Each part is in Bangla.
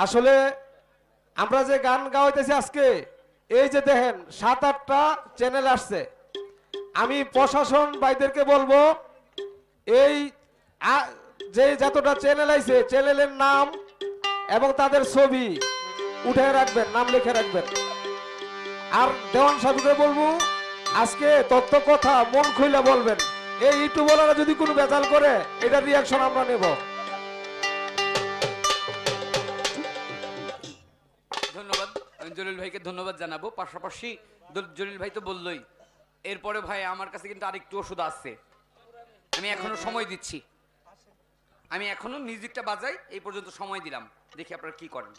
আসলে আমরা যে গান গাওয়াইতেছি আজকে, এই যে দেখেন 7-8টা চ্যানেল আসছে। আমি প্রশাসন ভাইদেরকে বলবো, এই যে যতটা চ্যানেল আইছে চ্যানেলের নাম এবং তাদের ছবি উঠে রাখবেন, নাম লিখে রাখবেন। আর দেওয়ান সাহেবকে বলবো আজকে তথ্য কথা মন খুলে বলবেন। এই ইউটিউবাররা যদি কোনো বেজাল করে এটা রিয়াকশন আমরা নেব। ধন্যবাদ, জলিল ভাইকে ধন্যবাদ জানাবো। পাশাপাশি জলিল ভাই তো বললই, এরপরে ভাই আমার কাছে কিন্তু আরেকটু ওষুধ আছে, আমি এখনো সময় দিচ্ছি। আমি এখনো মিউজিকটা বাজাই, এই পর্যন্ত সময় দিলাম, দেখি আপনারা কি করেন।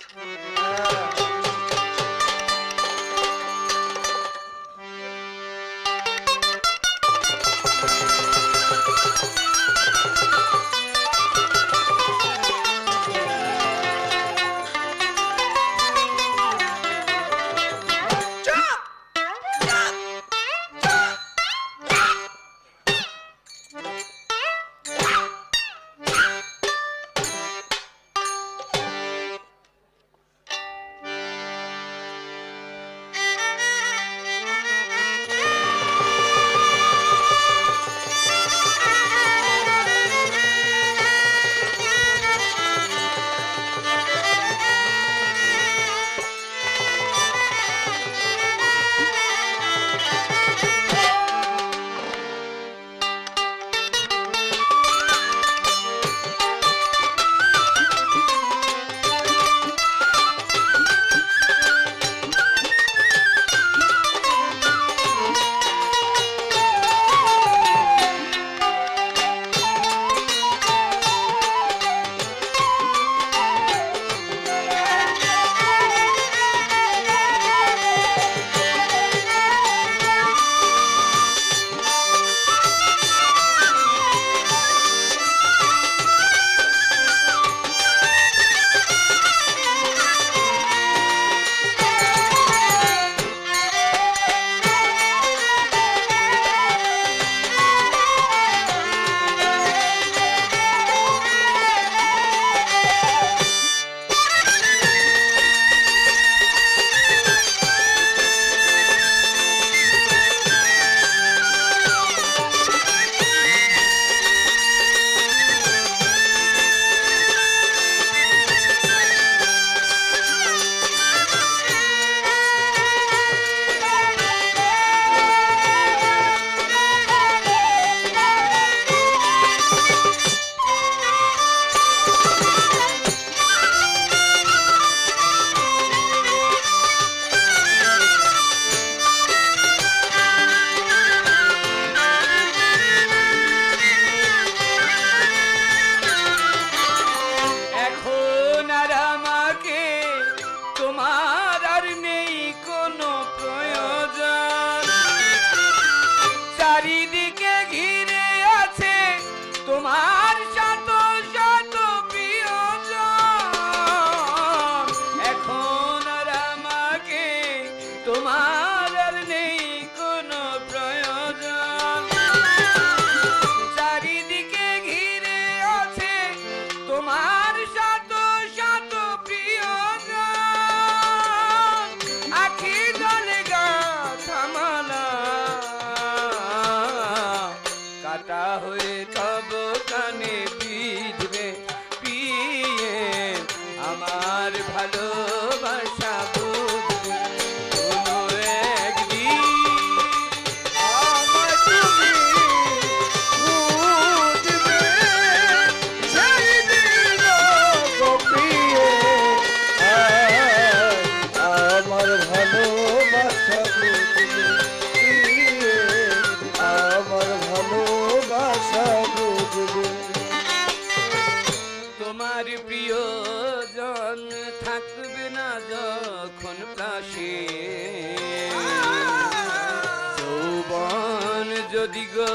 যদি গো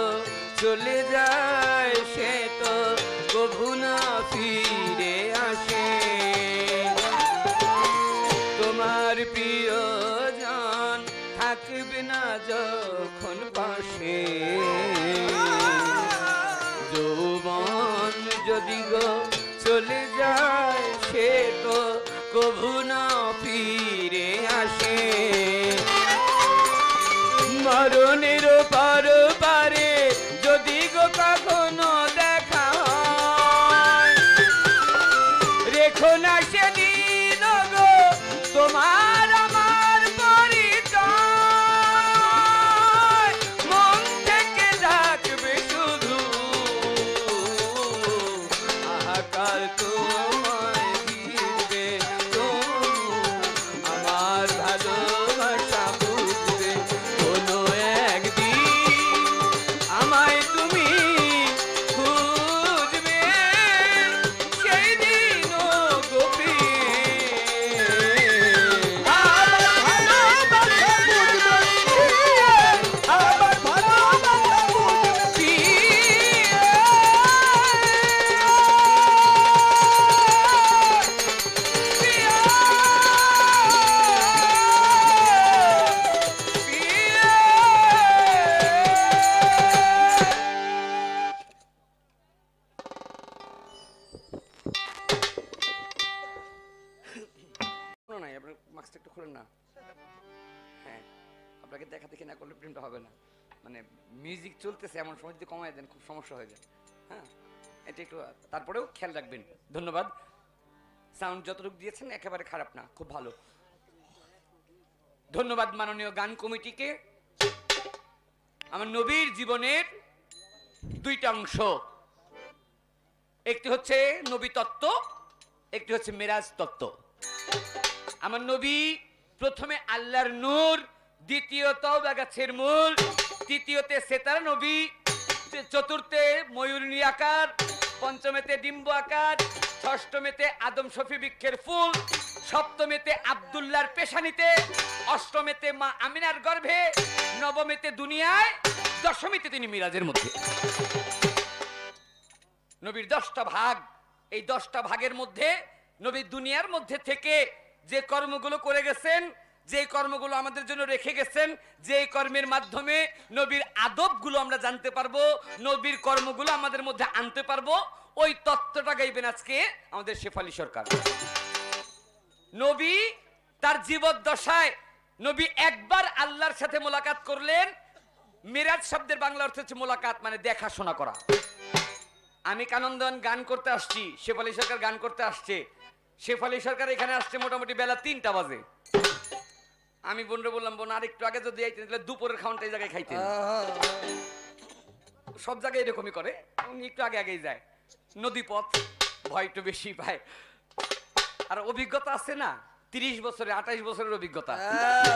চলে যায় সে তো কভু না ফিরে আসে। তোমার প্রিয়জন থাকবে না যখন পাশে, যৌবন যদি গো চলে যায় সে তো অরণের পর পারে যদি গো কখনো দেখা হয়, রেখো না সেদিন গো তোমার আমার পরিচয়, মন থেকে ডাকবে শুধু হাহাকার তোমায় দিবে তবু আমার ভালোবাসা বুঝবে কোনো একদিন আমায় তুমি খুঁজবে সেই দিনও গোপী নাই আপনার মাস্কটা একটু খুলেন না। হ্যাঁ, আপনাকে দেখা দেখি না করলে প্রিন্ট হবে না, মানে মিউজিক চলতেছে এমন সময় যদি কমায় দেন খুব সমস্যা হয়ে যায়। হ্যাঁ, এটা একটু তারপরেও খেয়াল রাখবেন। ধন্যবাদ। সাউন্ড যতটুকু দিয়েছেন একেবারে খারাপ না, খুব ভালো। ধন্যবাদ মাননীয় গান কমিটিকে। আমার নবীর জীবনের দুইটা অংশ, একটি হচ্ছে নবী তত্ত্ব, একটি হচ্ছে মেরাজ তত্ত্ব। আমার নবী প্রথমে আল্লাহর নূর, দ্বিতীয়ত গাছের মূল, তৃতীয়তে সেতার নবী, চতুর্থে ময়ূরী আকার, পঞ্চমেতে ডিম্ব আকার, ষষ্ঠমেতে আদম শফি বৃক্ষের ফুল, সপ্তমেতে আব্দুল্লাহর পেশানিতে, অষ্টমেতে মা আমিনার গর্ভে, নবমেতে দুনিয়ায়, দশমীতে তিনি মিরাজের মধ্যে। নবীর 10টা ভাগ, এই 10টা ভাগের মধ্যে নবী দুনিয়ার মধ্যে থেকে যে কর্মগুলো করে গেছেন, যে কর্মগুলো আমাদের জন্য রেখে গেছেন, যে কর্মের মাধ্যমে নবীর আদবগুলো আমরা জানতে পারবো, নবীর কর্মগুলো আমাদের মধ্যে আনতে পারবো, ওই তত্ত্বটা গাইবেন আজকে আমাদের শেফালী সরকার। নবী তার জীবদ্দশায় নবী একবার আল্লাহর সাথে মোলাকাত করলেন। মিরাজ শব্দের বাংলা অর্থ হচ্ছে মোলাকাত, মানে দেখাশোনা করা। আমি কানন্দন গান করতে আসছি, শেফালী সরকার গান করতে আসছে। শেফালী সরকার এখানে আসছে মোটামুটি বেলা 3টা বাজে। আমি বোনরে বললাম, বোন আর একটু আগে যদি আইতেন তাহলে দুপুরের খাওয়ানটা এই জায়গায় খাইতেন। সব জায়গায় এরকমই করে, উনি একটু আগে আগেই যায়। নদীপথ, ভয় একটু বেশি পায়, আর অভিজ্ঞতা আছে না, 30 বছরে 28 বছরের অভিজ্ঞতা,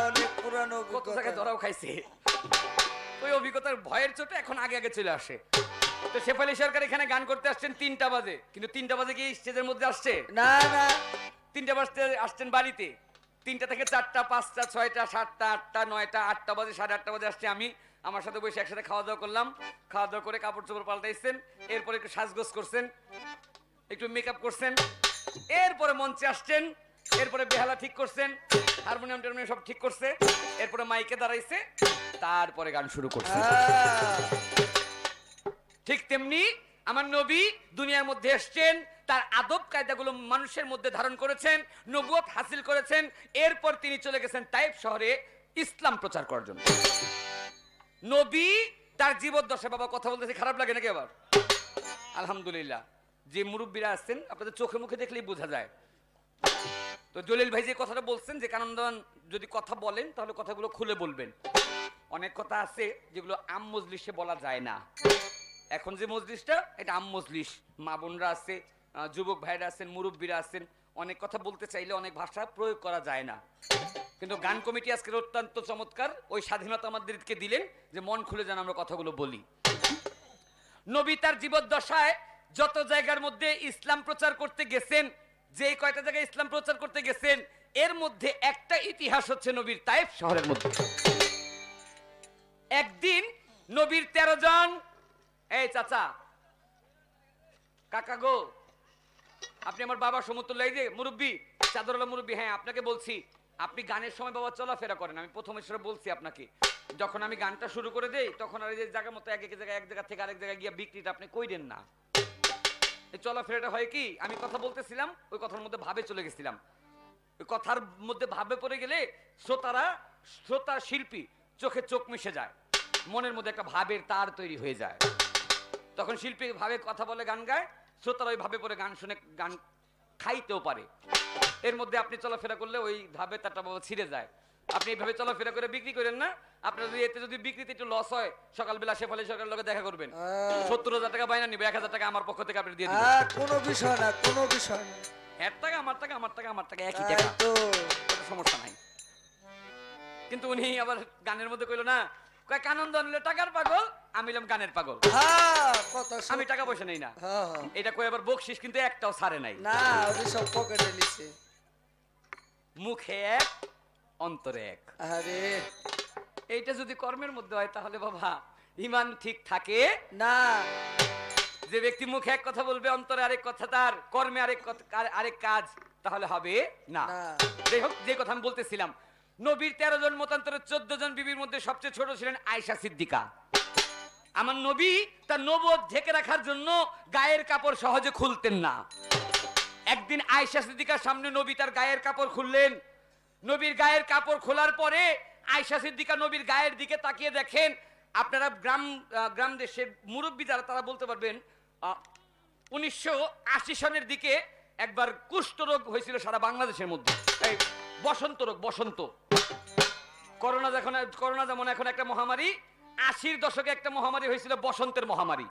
অনেক পুরানো কত জায়গায় ধরাও খাইছে। ওই অভিজ্ঞতার ভয়ের চোটে এখন আগে আগে চলে আসে। তো শেফালী সরকার এখানে গান করতে আসছেন 3টা বাজে, কিন্তু 3টা বাজে কি স্টেজের মধ্যে আসছে? না না, 3টা বাজতে আসছেন বাড়িতে। 3টা থেকে 4টা, 5টা, 6টা, 7টা, 8টা, 9টা, 8টা বাজে, 8:30 বাজে আসছে। আমি আমার সাথে বসে একসাথে খাওয়া দাওয়া করলাম। খাওয়া দাওয়া করে কাপড় চোপড় পাল্টাইছেন, এরপরে একটু সাজগোজ করছেন, একটু মেকআপ করছেন, এরপরে মঞ্চে আসছেন, এরপরে বেহালা ঠিক করছেন, হারমোনিয়াম টারমোনিয়াম সব ঠিক করছে, এরপরে মাইকে দাঁড়াইছে, তারপরে গান শুরু করছে। ঠিক তেমনি আমার নবী দুনিয়ার মধ্যে এসেছেন, তার আদব কায়দাগুলো মানুষের মধ্যে ধারণ করেছেন, নবুয়ত হাসিল করেছেন, এরপর তিনি চলে গেছেন তাইফ শহরে ইসলাম প্রচার করার জন্য। নবী তার জীবদ্দশায়, বাবা কথা বলতেছে খারাপ লাগে নাকি আবার? আলহামদুলিল্লাহ, যে মুরব্বীরা আছেন আপনাদের চোখে মুখে দেখলেই বোঝা যায়। তো জলিল ভাই যে কথাটা বলছেন যে কানন্দন যদি কথা বলেন তাহলে কথাগুলো খুলে বলবেন। অনেক কথা আছে যেগুলো আম মজলিসে বলা যায় না। এখন যে মজলিসটা এটা আম মজলিস, মা বোনরা আছে, যুবক ভাইরা আছেন, মুরব্বীরা আছেন, অনেক কথা বলতে চাইলে অনেক ভাষা প্রয়োগ করা যায় না। কিন্তু গান কমিটি আজকে অত্যন্ত চমৎকার ওই স্বাধীনতা আমাদেরকে দিলেন যে মন খুলে যেন আমরা কথাগুলো বলি। নবী তার জীবদ্দশায় যত জায়গার মধ্যে ইসলাম প্রচার করতে গেছেন, যে কয়টা জায়গায় ইসলাম প্রচার করতে গেছেন, এর মধ্যে একটা ইতিহাস হচ্ছে নবীর তাইফ শহরের মধ্যে। একদিন নবীর 13 জন, এই চাচা কাকা গো, আপনি আমার বাবা সমতুল্লাহ, এই যে মুরব্বী, চাদরওয়ালা মুরব্বী, হ্যাঁ আপনাকে বলছি, আপনি গানের সময় বাবা চলাফেরা করেন। আমি প্রথমে সেটা বলছি আপনাকে, যখন আমি গানটা শুরু করে দেই তখন আর এই যে জায়গা মতো এক জায়গা থেকে আরেক জায়গায় গিয়ে বিক্রিটা আপনি কইরেন না। এই চলাফেরাটা হয় কি, আমি কথা বলতেছিলাম, ওই কথার মধ্যে ভাবে চলে গেছিলাম, ওই কথার মধ্যে ভাবে পড়ে গেলে শ্রোতা শিল্পী চোখে চোখ মিশে যায়, মনের মধ্যে একটা ভাবের তার তৈরি হয়ে যায়। তখন শিল্পী ভাবে কথা বলে, গান গায়, শ্রোতারা ওই ভাবে পরে গান শুনে গান খাইতেও পারে। এর মধ্যে আপনি চলাফেরা করলে ওই ভাবে তারটা বাবা ছিঁড়ে যায়। আপনি এইভাবে চলাফেরা করে বিক্রি করেন না, আপনার যদি এতে যদি বিক্রিতে একটু লস হয়, সকালবেলা শেফালি সরকারের লোকে দেখা করবেন, 70,000 টাকা বাইনা নিবে, 1,000 টাকা আমার পক্ষ থেকে আপনি দিয়ে দিবেন। কোনো বিষয় না, কোনো বিষয় না। এর টাকা আমার টাকা, আমার টাকা আমার টাকা একই টাকা, তো কোনো সমস্যা নাই। কিন্তু উনি আবার গানের মধ্যে কইলো না, কয় কানন্দ নিলে টাকার পাগল, আমি হলাম গানের পাগল, হ্যাঁ কথা আমি টাকা পয়সা নেই না। হ্যাঁ এটা কই আবার বকশিস কিন্তু একটাও ছাড়ে নাই। না, ওই সব পকেটে নিছে। মুখে এক, অন্তরে এক। আরে এইটা যদি কর্মের মধ্যে হয় তাহলে বাবা ইমান ঠিক থাকে না, যে ব্যক্তি মুখে এক কথা বলবে, অন্তরে আরেক কথা, তার কর্মে আরেক কাজ, তাহলে হবে না। না। যাই হোক, যে কথা আমি বলতেছিলাম, নবীর 13 জন মতান্তরে 14 জন বিবির মধ্যে সবচেয়ে ছোট ছিলেন আয়েশা সিদ্দিকা। আমার নবী তার নবুয়ত ঢেকে রাখার জন্য গায়ের কাপড় সহজে খুলতেন না। একদিন আয়েশা সিদ্দিকার সামনে নবী তার গায়ের কাপড় খুললেন। নবীর গায়ের কাপড় খোলার পরে আয়েশা সিদ্দিকা নবীর গায়ের দিকে তাকিয়ে দেখেন, আপনারা গ্রাম দেশের মুরব্বী যারা তারা বলতে পারবেন, 1980 সনের দিকে একবার কুষ্ঠ রোগ হয়েছিল সারা বাংলাদেশের মধ্যে। এই বসন্ত রোগ, বসন্ত, করোনা যেমন এখন একটা মহামারী, 80 দশকে একটা মহামারী হয়েছিল বসন্তের মহামারী।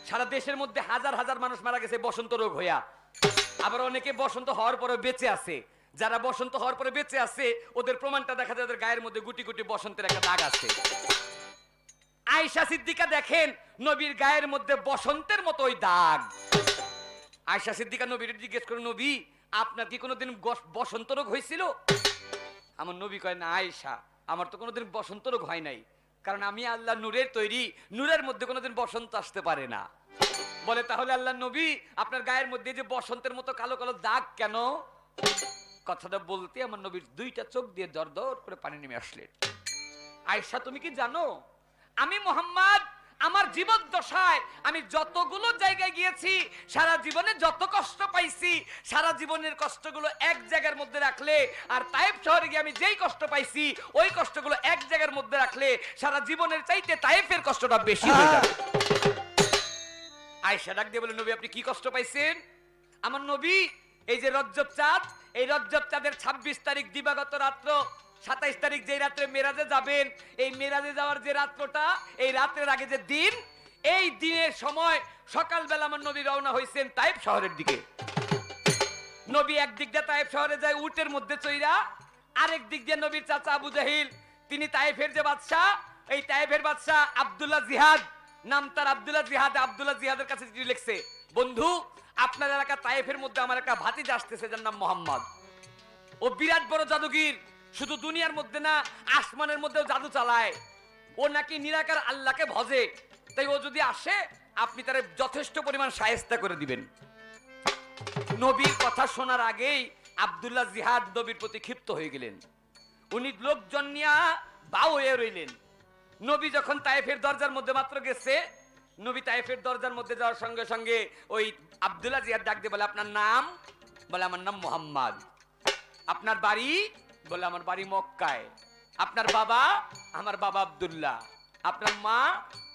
সারা দেশের মধ্যে হাজার হাজার মানুষ মারা গেছে বসন্ত রোগ হইয়া। আবার অনেকে বসন্ত হওয়ার পরে বেঁচে আছে। যারা বসন্ত হওয়ার পরে বেঁচে আছে ওদের প্রমাণটা দেখা যায় ওদের গায়ের মধ্যে গুটি গুটি বসন্তের একটা দাগ আছে। আয়েশা সিদ্দিকা দেখেন নবীর গায়ের মধ্যে বসন্তের মতো ওই দাগ। আয়েশা সিদ্দিকা নবীর জিজ্ঞেস করে, নবী আপনার কি কোনোদিন বসন্ত রোগ হয়েছিল? আমার নবী কয়, না আয়েশা, আমার তো কোনোদিন বসন্ত রোগ হয় নাই, কারণ আমি আল্লাহ নূরের তৈরি, নূরের মধ্যে কোনোদিন বসন্ত আসতে পারে না। বলে, তাহলে আল্লাহ নবী আপনার গায়ের মধ্যে যে বসন্তের মতো কালো কালো দাগ কেন? কথাটা বলতে আমার নবীর 2টা চোখ দিয়ে দর দর করে পানি নেমে আসলেন। আয়েশা, তুমি কি জানো আমি মুহাম্মদ আমার জীবদ্দশায় আমি যতগুলো জায়গায় গিয়েছি, সারা জীবনে যত কষ্ট পাইছি, সারা জীবনের কষ্টগুলো এক জায়গার মধ্যে রাখলে, আর তায়েফ শহরে গিয়ে আমি যেই কষ্ট পাইছি ওই কষ্টগুলো এক জায়গার মধ্যে রাখলে সারা জীবনের চাইতে তায়েফের কষ্টটা বেশি হয়ে যাবে। আয়েশা ডাক দিয়ে বলে, নবী আপনি কি কষ্ট পাইছেন? আমার নবী, এই যে রজব চাঁদ, এই রজব চাঁদের 26 তারিখ দিবাগত রাত্র, 27 তারিখ যে রাত্রে মেরাজে যাবেন, এই মেরাজে যাওয়ার যে রাত্রটা, এই রাত্রের আগে যে দিন, এই দিনের সময় সকালবেলা আমার নবী রওনা হয়েছেন তায়েফ শহরের দিকে। নবী একদিক দিয়ে তায়েফ শহরে যায় উটের মধ্যে চইরা, আরেক দিক দিয়ে নবীর চাচা আবু জাহিল, তিনি তায়েফের যে বাদশা, এই তায়েফের বাদশা আব্দুল্লাহ জিহাদ, নাম তার আব্দুল্লাহ জিহাদ, আব্দুল্লাহ জিহাদের কাছে চিঠি লিখছে, বন্ধু আপনার এলাকা তায়েফের মধ্যে আমার একটা ভাতিজা আসতেছে যার নাম মোহাম্মদ, ও বিরাট বড় জাদুগির, শুধু দুনিয়ার মধ্যে না আসমানের মধ্যেও জাদু চালায়, ও নাকি নিরাকার আল্লাহকে ভজে, তাই ও যদি আসে আপনি তার যথেষ্ট পরিমাণ শায়েস্তা করে দিবেন। নবীর কথা শোনার আগেই আব্দুল্লাহ জিহাদ নবীর প্রতি ক্ষিপ্ত হয়ে গেলেন। উনি লোকজন নিয়ে বাউ হয়ে রইলেন। নবী যখন তায়েফের দরজার মধ্যে মাত্র গেছে, নবী তায়েফের দরজার মধ্যে যাওয়ার সঙ্গে সঙ্গে ওই আব্দুল্লাহ জিহাদ ডাক দিয়ে বলে, আপনার নাম? বলে, আমার নাম মুহাম্মদ। আপনার বাড়ি? বলে, আমার বাড়ি মক্কায়। আপনার বাবা? আমার বাবা আব্দুল্লাহ। আপনার মা?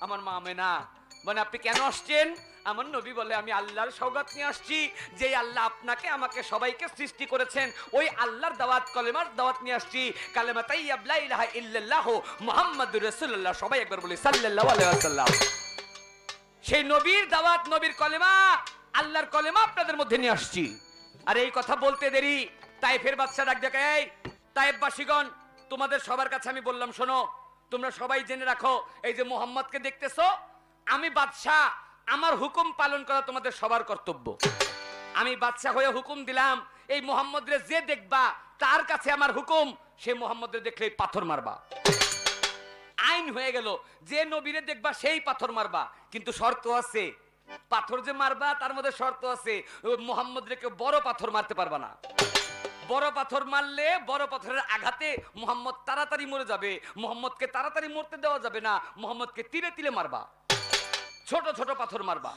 আমার মা আমেনা। মানে আপনি কেন আসছেন? আমার নবী বলে, আমি আল্লাহর সওগাত নিয়ে আসছি, যে আল্লাহ আপনাকে আমাকে সবাইকে সৃষ্টি করেছেন, ওই আল্লাহর দাওয়াত, কলেমার দাওয়াত নিয়ে আসছি। কালেমা তাইয়্যিব লা ইলাহা ইল্লাল্লাহ মুহাম্মাদুর রাসূলুল্লাহ। সবাই একবার বলি সাল্লাল্লাহু আলাইহি ওয়াসাল্লাম। সেই নবীর দাওয়াত, নবীর কলেমা, আল্লাহর কলেমা আপনাদের মধ্যে নিয়ে আসছি। আর এই কথা বলতে দেরি তায়েফের বাদশা ডাক দেখে, এই তায়েফবাসীগণ, তোমাদের সবার কাছে আমি বললাম, শোনো, তোমরা সবাই জেনে রাখো, এই যে মুহাম্মদকে দেখতেছো, আমি বাদশা, আমার হুকুম পালন করা তোমাদের সবার কর্তব্য। আমি বাদশা হয়ে হুকুম দিলাম, এই মুহাম্মদরে যে দেখবা তার কাছে আমার হুকুম, সে মুহাম্মদরে দেখলেই পাথর মারবা। আইন হয়ে গেল, যে নবীরে দেখবা সেই পাথর মারবা, কিন্তু শর্ত আছে, পাথর যে মারবা তার মধ্যে শর্ত আছে, মুহাম্মদরে কেউ বড় পাথর মারতে পারবা না। বড় পাথর মারলে বড় পাথরের আঘাতে মুহাম্মদ তাড়াতাড়ি মরে যাবে, মুহাম্মদকে তাড়াতাড়ি মরতে দেওয়া যাবে না, মুহাম্মদকে তিলে তিলে মারবা, ছোট ছোট পাথর মারবা।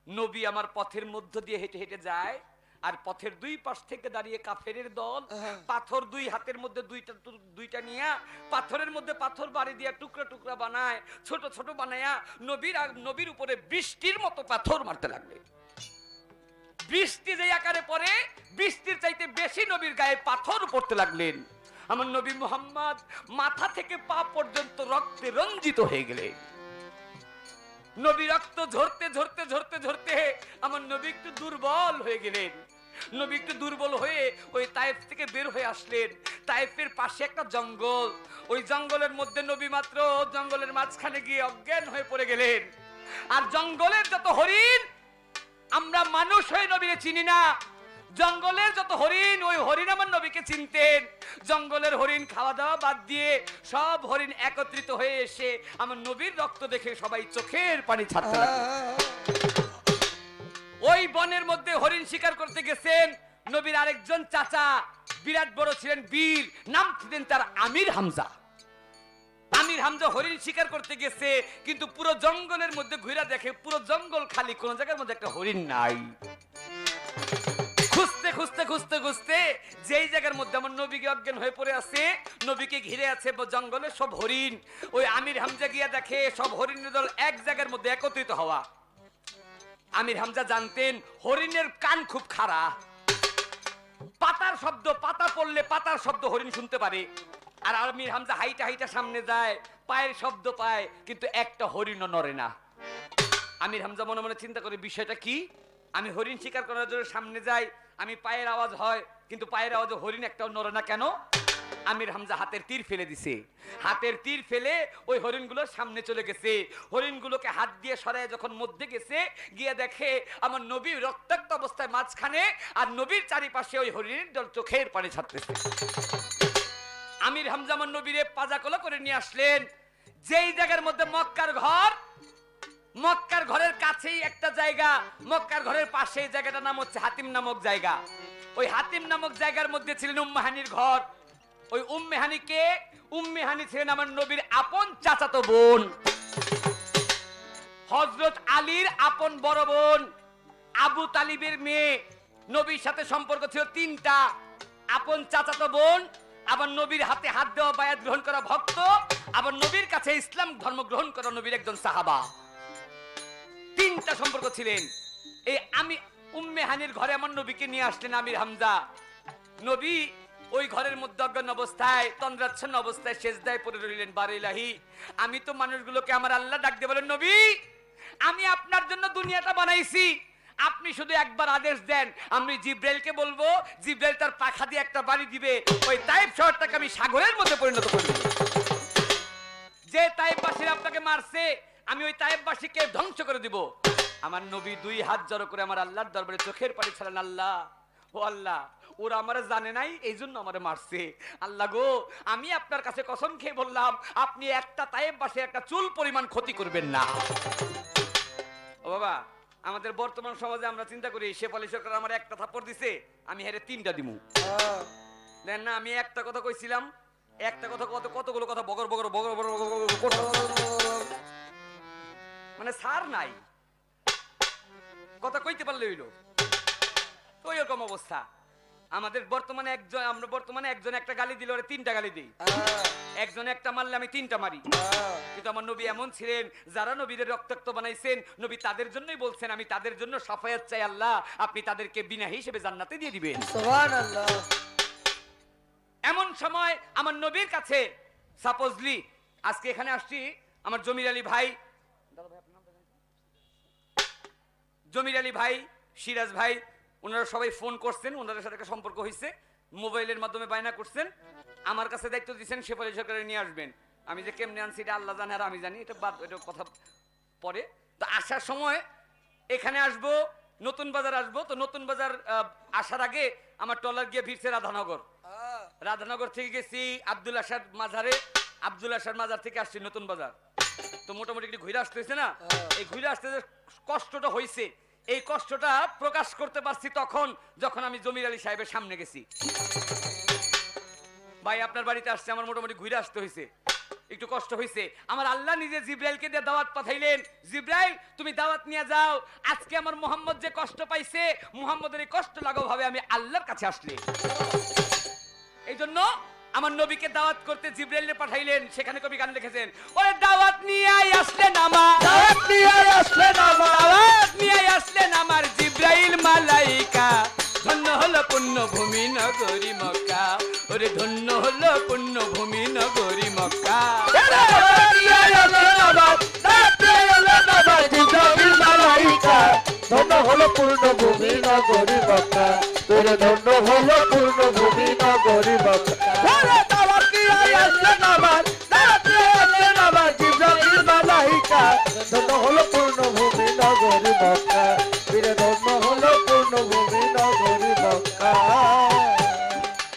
নবী আমার পথের মধ্য দিয়ে হেঁটে হেঁটে যায়, আর পথের দুই পাশ থেকে দাঁড়িয়ে কাফেরের দল হ্যাঁ। পাথর দুই হাতের মধ্যে দুইটা নিয়ে পাথরের মধ্যে পাথর বাড়ি দিয়ে টুকরা টুকরা বানায়, ছোট ছোট বানায়া নবীর উপরে বৃষ্টির মতো পাথর মারতে লাগবে। বৃষ্টি যে আকারে পড়ে, বৃষ্টির চাইতে বেশি নবীর গায়ে পাথর পড়তে লাগলেন। আমার নবী মুহাম্মদ মাথা থেকে পা পর্যন্ত রক্তে রঞ্জিত হয়ে গেলেন। নবী রক্ত ঝরতে ঝরতে ঝরতে ঝরতে আমার নবী একটু দুর্বল হয়ে গেলেন। নবী একটু দুর্বল হয়ে ওই তায়েফ থেকে বের হয়ে আসলেন। তায়েফের পাশে একটা জঙ্গল, ওই জঙ্গলের মধ্যে নবী মাত্র জঙ্গলের মাঝখানে গিয়ে অজ্ঞান হয়ে পড়ে গেলেন। আর জঙ্গলের যত হরিণ, আমরা মানুষ হয়ে নবীকে চিনি না, জঙ্গলের যত হরিণ, ওই হরিণ আমার নবীকে চিনতেন। জঙ্গলের হরিণ খাওয়া দাওয়া বাদ দিয়ে সব হরিণ একত্রিত হয়ে এসে আমার নবীর রক্ত দেখে সবাই চোখের পানি ছাড়তে লাগলো। ওই বনের মধ্যে হরিণ শিকার করতে গেছেন নবীর আরেকজন চাচা, বিরাট বড় ছিলেন, বীর, নাম ছিলেন তার আমির হামজা। আমির হামজা হরিণ শিকার করতে গেছে, কিন্তু পুরো জঙ্গলের মধ্যে ঘুরে দেখে পুরো জঙ্গল খালি, কোন জায়গার মধ্যে একটা হরিণ নাই। খুঁজতে খুঁজতে খুঁজতে খুঁজতে যেই জায়গার মধ্যে আমার নবীকে অজ্ঞান হয়ে পড়ে আছে, নবীকে ঘিরে আছে জঙ্গলের সব হরিণ, ওই আমির হামজা গিয়া দেখে সব হরিণের দল এক জায়গার মধ্যে একত্রিত হওয়া। আমির হামজা জানতেন হরিণের কান খুব খাড়া, পাতার শব্দ, পাতা পড়লে পাতার শব্দ হরিণ শুনতে পারে। আর আমির হামজা হাইটা হাইটা সামনে যায়, পায়ের শব্দ পায়, কিন্তু একটা হরিণও নড়ে না। আমির হামজা মনে মনে চিন্তা করে বিষয়টা কি, আমি হরিণ শিকার করার জন্য সামনে যাই, আমি পায়ের আওয়াজ হয়, কিন্তু পায়ের আওয়াজে হরিণ একটাও নড়ে না কেন? আমির হামজা হাতের তীর ফেলে দিছে, হাতের তীর ফেলে ওই হরিণগুলোর সামনে চলে গেছে। হরিণগুলোকে হাত দিয়ে সরায় যখন মধ্যে গেছে, গিয়ে দেখে আমার নবী রক্তাক্ত অবস্থায় মাঝখানে, আর নবীর চারিপাশে ওই হরিণের দল চোখের পানি ছাড়তেছে। আমির হামজা আমার নবীরে পাজাকলা করে নিয়ে আসলেন যেই জায়গার মধ্যে মক্কার ঘর, মক্কার ঘরের কাছেই একটা জায়গা, মক্কার ঘরের পাশে এই জায়গাটার নাম হচ্ছে হাতিম নামক জায়গা। ওই হাতিম নামক জায়গার মধ্যে ছিলেন উম্মে হানির ঘর। ওই উম্মে হানিকে, উম্মে হানি ছিলেন আমার নবীর আপন চাচাতো বোন, হযরত আলীর আপন বড় বোন, আবু তালিবের মেয়ে। নবীর সাথে সম্পর্ক ছিল তিনটা, আপন চাচাতো বোন, আবার নবীর হাতে হাত দেওয়া বায়াত গ্রহণ করা ভক্ত, আবার নবীর কাছে ইসলাম ধর্ম গ্রহণ করা নবীর একজন সাহাবা। তিনটা সম্পর্ক ছিলেন। এই আমি উম্মে হানির ঘরে আমার নবীকে নিয়ে আসলেন আমির হামজা। নবী ওই ঘরের মধ্যে অজ্ঞান অবস্থায়, তন্দ্রাচ্ছন্ন অবস্থায় সেজদায় পড়ে রইলেন। বারে ইলাহি, আমি তো মানুষগুলোকে আমার আল্লাহ ডাক দিয়ে বলেন, নবী আমি আপনার জন্য দুনিয়াটা বানাইছি, আপনি শুধু একবার আদেশ দেন, আমি জিব্রাইলকে বলবো, জিব্রাইল তার পাখা দিয়ে একটা বাড়ি দিবে, ওই তাইফ শহরটাকে আমি সাগরের মধ্যে পরিণত করে দেব। যে তাইফবাসীরা আপনাকে মারছে, আমি ওই তাইফবাসীকে ধ্বংস করে দিব। আমার নবী দুই হাত জড়ো করে আমার আল্লাহর দরবারে চোখের পানি ছাড়েন, আল্লাহ ও আল্লাহ, ওরা আমারে জানে নাই এই জন্য আমারে মারছে। আল্লাহ গো, আমি আপনার কাছে কসম খেয়ে বললাম, আপনি একটা তাইফবাসীর একটা চুল পরিমাণ ক্ষতি করবেন না। ও বাবা, আমাদের বর্তমান সমাজে আমরা চিন্তা করি শেফালি সরকার আমার একটা থাপ্পড় দিছে, আমি হেরে তিনটা দিমু। দেন না, আমি একটা কথা কইছিলাম, একটা কথা কতগুলো কথা বগর বগর বগর বগর বগর, মানে সার নাই, কথা কইতে পারলে হইলো। তো এরকম অবস্থা আমাদের বর্তমানে। আমরা বর্তমানে একজন একটা গালি দিলে ওরে তিনটা গালি দিই, একজন একটা মারলে আমি তিনটা মারি। কিন্তু আমার নবী এমন ছিলেন, যারা নবীদের রক্তাক্ত বানাইছেন, নবী তাদের জন্যই বলছেন, আমি তাদের জন্য সাফায়াত চাই, আল্লাহ আপনি তাদেরকে বিনা হিসেবে জান্নাতে দিয়ে দিবেন। সুবহানাল্লাহ। এমন সময় আমার নবীর কাছে সাপোজলি আজকে এখানে আসছি আমার জমির আলী ভাই, জমির আলী ভাই, সিরাজ ভাই, ওনারা সবাই ফোন করছেন, ওনাদের সাথে একটা সম্পর্ক হয়েছে, মোবাইলের মাধ্যমে বায়না করছেন, আমার কাছে দায়িত্ব দিচ্ছেন শেফালি সরকারের নিয়ে আসবেন। আমি যে কেমনে আনছি এটা আল্লাহ জানে আর আমি জানি, এটা বাদ, এটা কথা পরে। তো আসার সময় এখানে আসবো, নতুন বাজার আসবো, তো নতুন বাজার আসার আগে আমার ট্রলার গিয়ে ভিড়ছে রাধানগর। রাধানগর থেকে গেছি আব্দুল আসাদ মাজারে, আব্দুল আসাদ মাজার থেকে আসছি নতুন বাজার। তো মোটামুটি একটু ঘুরে আসতে হয়েছে না, এই ঘুরে আসতে যে কষ্টটা হয়েছে, এই কষ্টটা প্রকাশ করতে পারছি তখন যখন আমি জমির আলী সাহেবের সামনে গেছি। ভাই আপনার বাড়িতে আসছে, আমার মোটামুটি ঘুরে আসতে হয়েছে। একটু কষ্ট হয়েছে। আমার আল্লাহ নিজে জিব্রাইলকে দিয়ে দাওয়াত পাঠাইলেন, জিব্রাইল তুমি দাওয়াত নিয়ে যাও, আজকে আমার মুহাম্মদ যে কষ্ট পাইছে, মুহাম্মদের এই কষ্ট লাঘব ভাবে আমি আল্লাহর কাছে আসলে। এই জন্য আমার নবীকে দাওয়াত করতে জিব্রাইলকে পাঠাইলেন। সেখানে কবি গান লিখেছেন, ওরে দাওয়াত নিয়ে আসলেন আমার, দাওয়াত নিয়ে আসলেন আমার, দাওয়াত নিয়ে আসলেন আমার জিব্রাইল মালাইকা। ধন্য হলো পুণ্যভূমি নগরী মক্কা, ওরে ধন্য হলো পুণ্যভূমি নগরী মক্কা। দাওয়াত নিয়ে আসলেন আমার, দাওয়াত নিয়ে আসলেন আমার জিব্রাইল মালাইকা। ধন্য হলো পূর্ণভূমি নগরী মক্কা, তোরে ধন্য হলো পূর্ণভূমি নগরী মক্কা। ওরে দাওয়াত নিয়ে আসলেন আমার, দাওয়াত নিয়ে আসলেন আমার জিব্রাইল মালাইকা। ধন্য হলো পূর্ণভূমি নগরী মক্কা, তোরে ধন্য হলো পূর্ণভূমি নগরী মক্কা।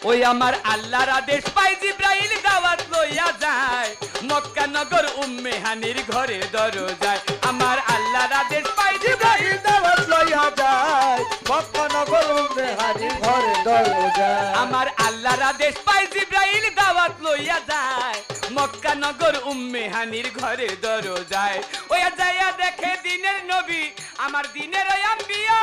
ওই আমার আল্লাহর আদেশ পাই জিব্রাইল দাওয়াত লইয়া যায় মক্কা নগর উম্মে হানির ঘরের দরজায়। আমার আল্লাহর আদেশ পাই জিব্রাইল দাওয়াত লইয়া যায় মক্কা নগর উম্মে হানির ঘরের দরজায়। আমার আল্লাহর আদেশ পাই জিব্রাইল দাওয়াত লইয়া যায় মক্কা নগর উম্মে হানির ঘরের দরজায়। ওয়া যাইয়া দেখে দিনের নবী আমার দিনের আম্বিয়া।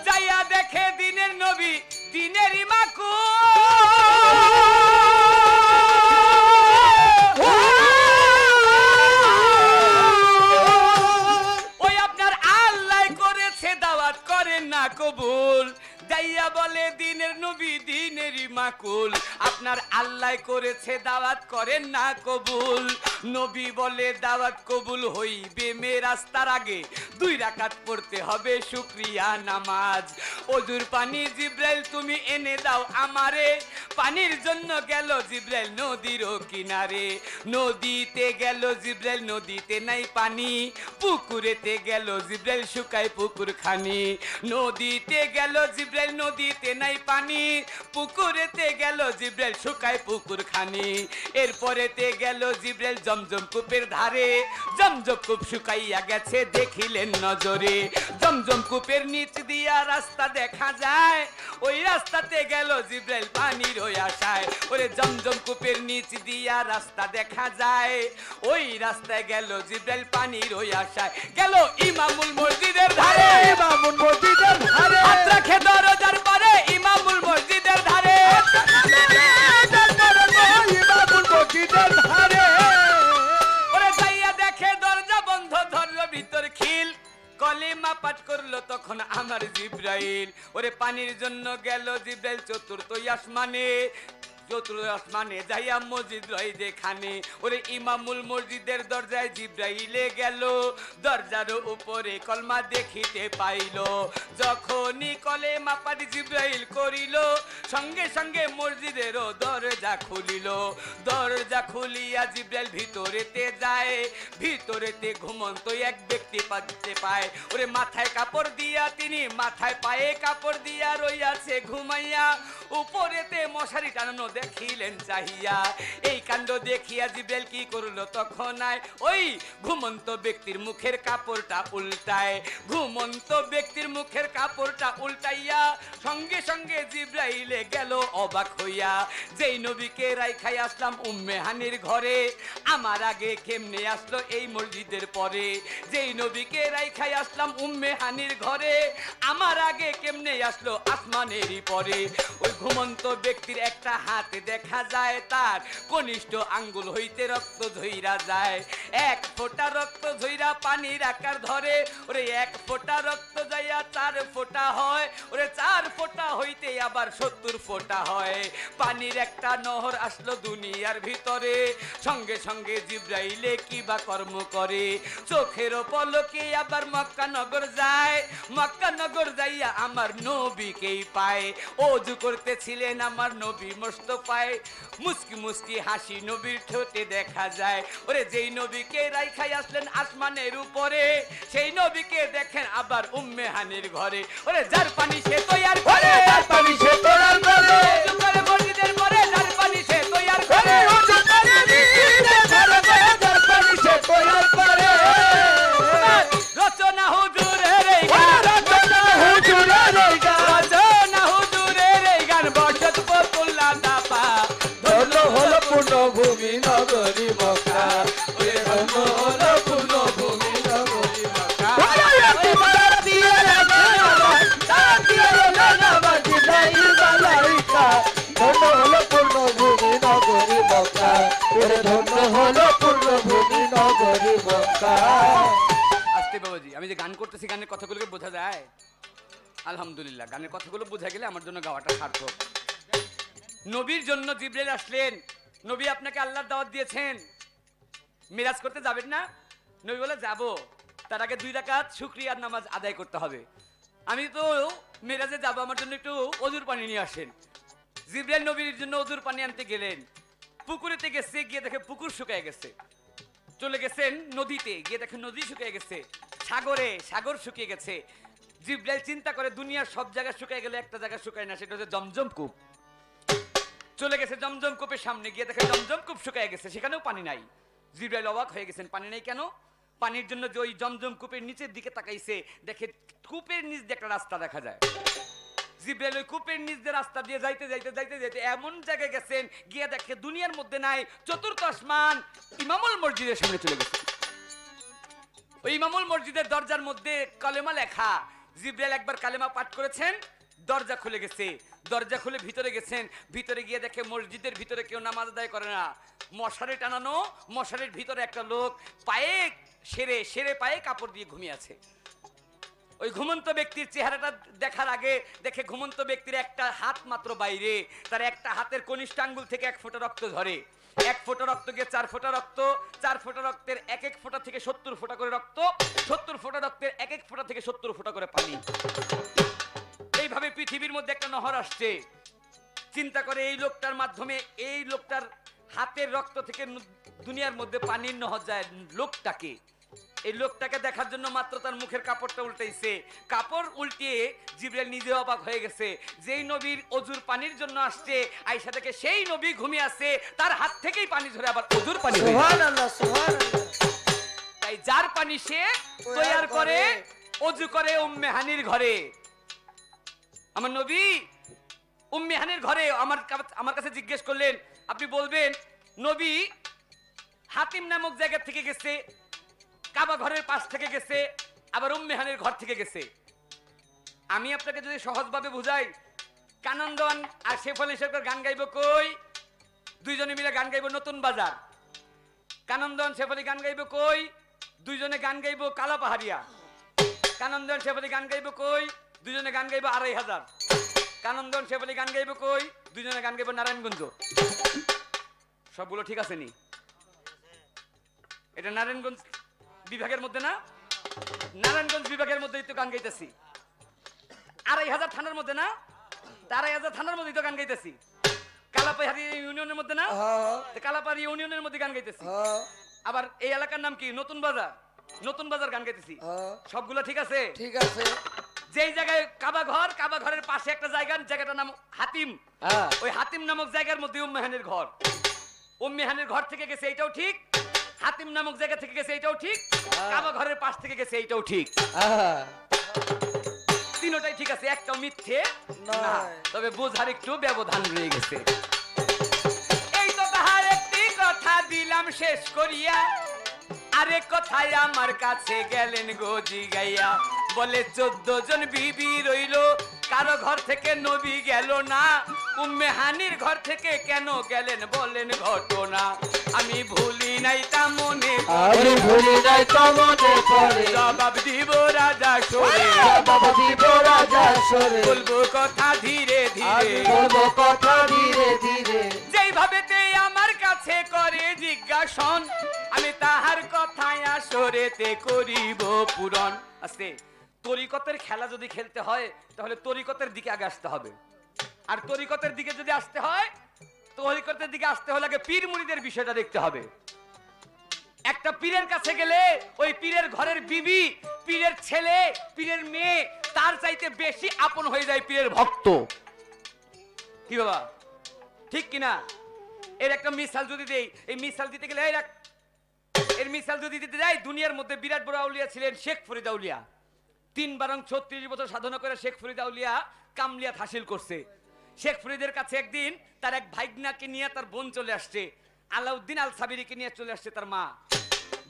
যাইয়া দেখে দিনের নবী দিনের ওই আপনার আল্লাহ করেছে দাওয়াত করেন না কবুল। যাইয়া বলে দিনের নবী দিনেরই মাকুল, আপনার আল্লাহ করেছে দাওয়াত করেন না কবুল। নবী বলে দাওয়াত কবুল হইবে মে রাস্তার আগে 2 রাকাত পড়তে হবে শুকরিয়া নামাজ। ওজুর পানি জিব্রাইল তুমি এনে দাও আমারে, পানির জন্য গেল জিব্রাইল নদীর কিনারে। নদীতে গেল জিব্রাইল নদীতে নাই পানি, পুকুরেতে গেল জিব্রাইল শুকায় পুকুর খানি। নদীতে গেল জিব্রাইল নদীতে নাই পানি, পুকুরেতে গেল জিব্রাইল শুকায় পুকুর খানি। এরপরেতে গেল জিব্রাইল জমজম কূপের ধারে, জমজম কূপ শুকাইয়া গেছে দেখিলেন নজরে। জমজম কূপের নিচ দিয়া রাস্তা দেখা যায়, ওই রাস্তাতে গেল জিব্রাইল পানির ওই আশায়। ওরে জমজম কূপের নিচ দিয়া রাস্তা দেখা যায়, ওই রাস্তায় গেল জিব্রাইল পানির ওই আশায়। গেল ইমামুল মসজিদের ধারে, ইমামুল মসজিদের ধারে, হাত রাখে দরজার পারে ইমামুল মসজিদের ধারে। ইমামুল মসজিদের ধারে। ওরে যাইয়া দেখে দরজা বন্ধ, ধরলো ভিতর খিল, কলিমা পাঠ করলো তখন আমার জিব্রাইল। ওরে পানির জন্য গেল জিব্রাইল চতুর্থ আসমানে, চতুর্থ আসমানে যাইয়া মসজিদ রই যেখানে। ওরে ইমামুল মসজিদের দরজায় জিব্রাইলে গেল, দরজার উপরে কলমা দেখিতে পাইল। যখনই কলেমা পাঠ জিব্রাইল করিল, সঙ্গে সঙ্গে মসজিদেরও দরজা খুলিল। দরজা খুলিয়া জিব্রাইল ভিতরেতে যায়, ভিতরেতে ঘুমন্ত এক ব্যক্তি পাচ্ছে পায়। ওরে মাথায় কাপড় দিয়া তিনি মাথায় পায়ে কাপড় দিয়া রইয়াছে ঘুমাইয়া, উপরেতে মশারি টানানো দেখিলেন চাহিয়া। এই কাণ্ড দেখিয়া জিব্রাইল কি করলো তখন আয়, ওই ঘুমন্ত ব্যক্তির মুখের কাপড়টা উল্টায়। ঘুমন্ত ব্যক্তির মুখের কাপড়টা উল্টাইয়া সঙ্গে সঙ্গে জিব্রাইলে গেল অবাক হইয়া। যেই নবীকে রাইখাই আসলাম উম্মে হানির ঘরে, আমার আগে কেমনে আসলো এই মসজিদের পরে। যেই নবীকে রাইখাই আসলাম উম্মে হানির ঘরে, আমার আগে কেমনে আসলো আসমানেরই পরে। ওই ঘুমন্ত ব্যক্তির একটা হাত দেখা যায়, তার কনিষ্ঠ আঙ্গুল হইতে রক্ত ঝইরা যায়। 1 ফোঁটা রক্ত ঝইরা পানির আকার ধরে। ওরে 1 ফোঁটা রক্ত যাইয়া 4 ফোঁটা হয়। ওরে 4 ফোঁটা হইতে আবার 70 ফোঁটা হয়। পানির একটা নহর আসলো দুনিয়ার ভিতরে, সঙ্গে সঙ্গে জিব্রাইলে কি বা কর্ম করে। চোখের পলকে আবার মক্কা নগর যায়, মক্কা নগর যাইয়া আমার নবীকেই পায়। ওযু করতেছিলেন আমার নবী মোস্তফায়, মুস্কি মুস্কি হাসি নবীর ঠোঁটে দেখা যায়। ওরে যেই নবীকে রাইখাই আসলেন আসমানের উপরে, সেই নবীকে দেখেন আবার উম্মে হানির ঘরে। ওরে যার পানি সে তৈয়ার করে, যার পানি সে তৈয়ার করে, ওযু করে মসজিদের পরে যার পানি সে তৈয়ার করে। ওযু করে মসজিদের পরে যার পানি সে তৈয়ার করে। রচনা হুজুরের এই গান, রচনা হুজুরের গান করতেছি, গানের কথাগুলোকে বোঝা যায়? আলহামদুলিল্লাহ, গানের কথাগুলো বোঝা গেলে আমার জন্য গাওয়াটা সার্থক। নবীর জন্য জিবরাইল আসলেন। নবী আপনাকে আল্লাহর দাওয়াত দিয়েছেন, মিরাজ করতে যাবেন না? নবী বলে যাব, তার আগে 2 রাকাত শুকরিয়ার নামাজ আদায় করতে হবে। আমি তো মিরাজে যাব, আমার জন্য একটু অজুর পানি নিয়ে আসেন। জিবরাইল নবীর জন্য অজুর পানি আনতে গেলেন। পুকুরেতে গেছে, গিয়ে দেখে পুকুর শুকিয়ে গেছে। চলে গেছেন নদীতে, গিয়ে দেখে নদী শুকিয়ে গেছে। সাগরে, সাগর শুকিয়ে গেছে। জিবরাইল চিন্তা করে দুনিয়ার সব জায়গা শুকিয়ে গেলে একটা জায়গা শুকায় না, সেটা হচ্ছে জমজম কূপ। চলে গেছে জমজম কূপের সামনে, গিয়ে দেখে জমজম কূপ শুকিয়ে গেছে, সেখানেও পানি নাই। জিবরাইল অবাক হয়ে গেছেন, পানি নাই কেন? পানির জন্য যে ওই জমজম কূপের নিচের দিকে তাকাইছে, দেখে কূপের নিচ দিয়ে একটা রাস্তা দেখা যায়। জিবরাইল ওই কূপের নিচ দিয়ে রাস্তা দিয়ে যাইতে যাইতে যাইতে যাইতে এমন জায়গায় গেছেন, গিয়ে দেখে দুনিয়ার মধ্যে নাই, চতুর্থ আসমান ইমামুল মসজিদের সামনে চলে গেছে। ওই ইমামুল মসজিদের দরজার মধ্যে কালেমা লেখা। জিবরাইল একবার কালেমা পাঠ করেছেন, দরজা খুলে গেছে। দরজা খুলে ভিতরে গেছেন, ভিতরে গিয়ে দেখে মসজিদের ভিতরে কেউ নামাজ আদায় করে না। মশারি টানানো, মশারির ভিতরে একটা লোক পায়ে সেরে পায়ে কাপড় দিয়ে ঘুমিয়ে আছে। ওই ঘুমন্ত ব্যক্তির চেহারাটা দেখার আগে দেখে ঘুমন্ত ব্যক্তির একটা হাত মাত্র বাইরে, তার একটা হাতের কনিষ্ঠ আঙ্গুল থেকে 1 ফোঁটা রক্ত ঝরে। 1 ফোঁটা রক্ত গিয়ে 4 ফোঁটা রক্ত, 4 ফোঁটা রক্তের 1 ফোঁটা থেকে 70 ফোঁটা করে রক্ত, 70 ফোঁটা রক্তের 1 ফোঁটা থেকে 70 ফোঁটা করে পানি। এইভাবে পৃথিবীর মধ্যে একটা নহর আসছে। চিন্তা করে এই লোকটার মাধ্যমে, এই লোকটার হাতের রক্ত থেকে দুনিয়ার মধ্যে পানির নহর যায়। লোকটাকে, এই লোকটাকে দেখার জন্য মাত্র তার মুখের কাপড়টা উল্টাইছে। কাপড় উল্টিয়ে জিবরাইল নিজে অবাক হয়ে গেছে। যেই নবীর অজুর পানির জন্য আসছে, আয়েশা থেকে সেই নবী ঘুমিয়ে আছে, তার হাত থেকেই পানি ঝরে আবার অজুর পানি হয়ে যায়। সুবহানাল্লাহ, সুবহানাল্লাহ। তাই যার পানি সে তৈয়ার করে, অজু করে উম্মে হানির ঘরে। আমার নবী উম্মে হানির ঘরে আমার কাছে জিজ্ঞেস করলেন, আপনি বলবেন নবী হাতিম নামক জায়গা থেকে গেছে, কাবা ঘরের পাশ থেকে গেছে, আবার উম্মে হানির ঘর থেকে গেছে। আমি আপনাকে যদি সহজভাবে বুঝাই, কানন্দন আর শেফ আলী সরকার গান গাইব কই? দুইজনে মিলে গান গাইব নতুন বাজার। কানন্দন শেফ আলী গান গাইব কই? দুইজনে গান গাইব কালা পাহাড়িয়া। কানন্দন শেফ আলী গান গাইব কই? দুইজনে গান গাইব 2500। কানন্দন শেফ আলী গান গাইব কই? দুইজনে গান গাইব নারায়ণগঞ্জ। সবগুলো ঠিক আছে নি? এটা নারায়ণগঞ্জ বিভাগের মধ্যে না? নারায়ণগঞ্জ বিভাগের মধ্যেই তো গান গাইতেছি। 2500 থানার মধ্যে না? 2500 থানার মধ্যেই তো গান গাইতেছি। কালাপাহাড়ি ইউনিয়নের মধ্যে না? কালাপাহাড়ি ইউনিয়নের মধ্যে গান গাইতেছি। আবার এই এলাকার নাম কি? নতুন বাজার। নতুন বাজার গান গাইতেছি। সবগুলো ঠিক আছে? ঠিক আছে। যেই জায়গায় কাবা ঘর, কাবা ঘরের পাশে একটা জায়গা, জায়গাটার নাম হাতিম। ওই হাতিম নামক জায়গার মধ্যে উম্মে হানির ঘর। উম্মে হানির ঘর থেকে গেছে, এটাও ঠিক। হাতিম নামক জায়গা থেকে গেছে, এটাও ঠিক। কাবা ঘরের পাশ থেকে গেছে, এটাও ঠিক। তিনটাই ঠিক আছে, একটাও মিথ্যে না। তবে বোঝার একটু ব্যবধান রয়ে গেছে। এই তো তাহার একটি কথা দিলাম শেষ করিয়া, আরেক কথায় আমার কাছে গেলেন গো জিগাইয়া। বলে 14 জন বিবি রইল, কারো ঘর থেকে নবী গেল না। উম্মে হানির ঘর থেকে কেন গেলেন বলেন ঘটনা। আমি ভুলি নাই তা মনে আমি ভুলি নাই তা মনে পড়ে। জবাব দিব রাজা সরে, জবাব দিব রাজা সরে। বলবো কথা ধীরে আমি ধীরে, বলবো কথা ধীরে ধীরে। যেইভাবে আমার কাছে করে জিজ্ঞাসন, আমি তাহার কথায় আসরেতে করিব পূরণ। আস্তে, তরিকতের খেলা যদি খেলতে হয় তাহলে তরিকতের দিকে আগে আসতে হবে। আর তরিকতের দিকে যদি আসতে হয়, তরিকতের দিকে আসতে হলে আগে পীর মুরিদের বিষয়টা দেখতে হবে। একটা পীরের কাছে গেলে ওই পীরের ঘরের বিবি, পীরের ছেলে, পীরের মেয়ে তার চাইতে বেশি আপন হয়ে যায় পীরের ভক্ত। কি বাবা, ঠিক কিনা? এর একটা মিসাল যদি দেই, এই মিসাল দিতে গেলে এর মিসাল যদি দিতে যাই, দুনিয়ার মধ্যে বিরাট বড় আউলিয়া ছিলেন শেখ ফরিদ আউলিয়া। 36 বছর সাধনা করে শেখ ফরিদ আউলিয়া কামলিয়াত হাসিল করছে। শেখ ফরিদের কাছে একদিন তার এক ভাইগনাকে নিয়ে তার বোন চলে আসছে, আলাউদ্দিন আল সাবিরিকে নিয়ে চলে আসছে তার মা।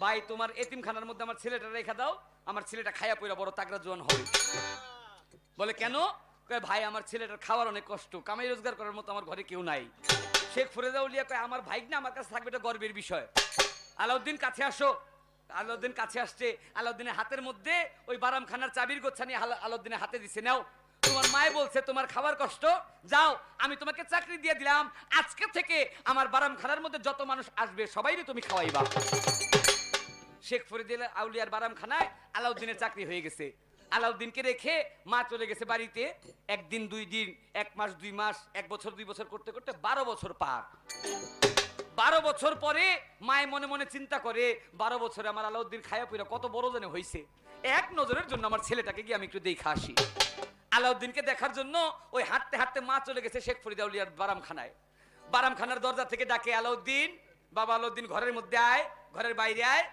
ভাই, তোমার এতিমখানার মধ্যে আমার ছেলেটা রেখে দাও, আমার ছেলেটা খায়া পয়রা বড় তাগড়া জোয়ান হবে। বলে কেন? কয় ভাই, আমার ছেলেটার খাওয়ার অনেক কষ্ট, কামাই রোজগার করার মতো আমার ঘরে কেউ নাই। শেখ ফরিদ আউলিয়া কয় আমার ভাইগনা আমার কাছে থাকবে, এটা গর্বের বিষয়। আলাউদ্দিন কাছে আসো। আলাউদ্দিন কাছে আসছে, আলাউদ্দিনের হাতের মধ্যে ওই বারামখানার চাবির গোছা নিয়ে আলাউদ্দিনের হাতে দিছে, নাও তোমার মায়ে বলছে তোমার খাবার কষ্ট, যাও আমি তোমাকে চাকরি দিয়ে দিলাম, আজকে থেকে আমার বারামখানার মধ্যে যত মানুষ আসবে সবাইকে তুমি খাওয়াইবা। শেখ ফরিদ আউলিয়ার বারামখানায় আলাউদ্দিনের চাকরি হয়ে গেছে। আলাউদ্দিনকে রেখে মা চলে গেছে বাড়িতে। একদিন, 2 দিন, 1 মাস, 2 মাস, 1 বছর, 2 বছর করতে করতে 12 বছর পার। 12 বছর পরে মায়ে মনে মনে চিন্তা করে, 12 বছরে আমার আলাউদ্দিন খায়া পইরা কত বড় জানে হইছে, এক নজরের জন্য আমার ছেলেটাকে গিয়ে আমি একটু দেখা আসি। আলাউদ্দিনকে দেখার জন্য ওই হাঁটতে হাঁটতে মা চলে গেছে শেখ ফরিদ আউলিয়ার বারামখানায়। বারামখানার দরজা থেকে ডাকে, আলাউদ্দিন, বাবা আলাউদ্দিন ঘরের মধ্যে আয়, ঘরের বাইরে আয়,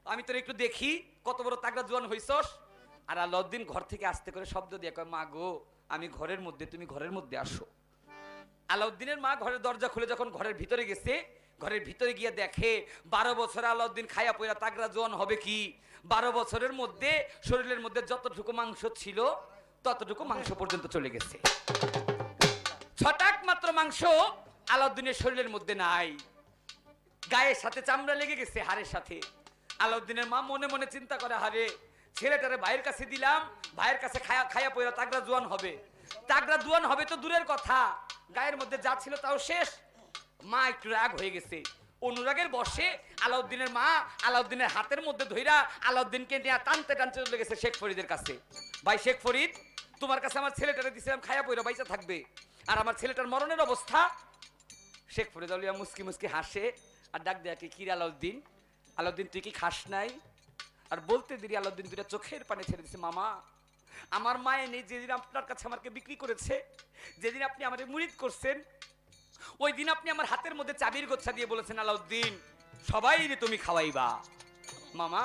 আমি তোর একটু দেখি কত বড় তাগড়া জোয়ান হইছস। আর আলাউদ্দিন ঘর থেকে আস্তে করে শব্দ দিয়ে কয়, মা গো আমি ঘরের মধ্যে, তুমি ঘরের মধ্যে আসো। আলাউদ্দিনের মা ঘরের দরজা খুলে যখন ঘরের ভিতরে গেছে, ঘরের ভিতরে গিয়ে দেখে 12 বছরে আলাউদ্দিন খায়া পয়রা তাগড়া জোয়ান হবে কি? 12 বছরের মধ্যে শরীরের মধ্যে যতটুকু মাংস ছিল ততটুকু মাংস পর্যন্ত চলে গেছে। 6 টাক মাত্র মাংস আলাউদ্দিনের শরীরের মধ্যে নাই, গায়ের সাথে চামড়া লেগে গেছে, হাড়ের সাথে। আলাউদ্দিনের মা মনে মনে চিন্তা করে, হারে ছেলেটারে ভাইয়ের কাছে দিলাম, ভাইয়ের কাছে খায়া পয়রা তাগড়া জোয়ান হবে, তাগড়া জোয়ান হবে তো দূরের কথা, গায়ের মধ্যে যা ছিল তাও শেষ। মা একটু রাগ হয়ে গেছে, অনুরাগের বশে আলাউদ্দিনের মা আলাউদ্দিনের হাতের মধ্যে ধইরা আলাউদ্দিনকে নিয়ে টানতে টানতে চলে গেছে শেখ ফরিদের কাছে। ভাই শেখ ফরিদ, তোমার কাছে আমার ছেলেটারে দিছিলাম খায়া পয়রা বাইচা থাকবে, আর আমার ছেলেটার মরণের অবস্থা। শেখ ফরিদ আউলিয়া মুস্কি মুস্কি হাসে আর ডাক দেয়া, কি রে আলাউদ্দিন, আলাউদ্দিন তুই কি খাস নাই? আর বলতে দেরি আলাউদ্দিন দুইটা চোখের পানি ছেড়ে দিছে, মামা আমার মায়ে নেই, যেদিন আপনার কাছে আমাকে বিক্রি করেছে, যেদিন আপনি আমাদের মুরিদ করছেন, ওই দিন আপনি আমার হাতের মধ্যে চাবির গোছা দিয়ে বলেছেন, আলাউদ্দিন সবাই তুমি খাওয়াইবা। মামা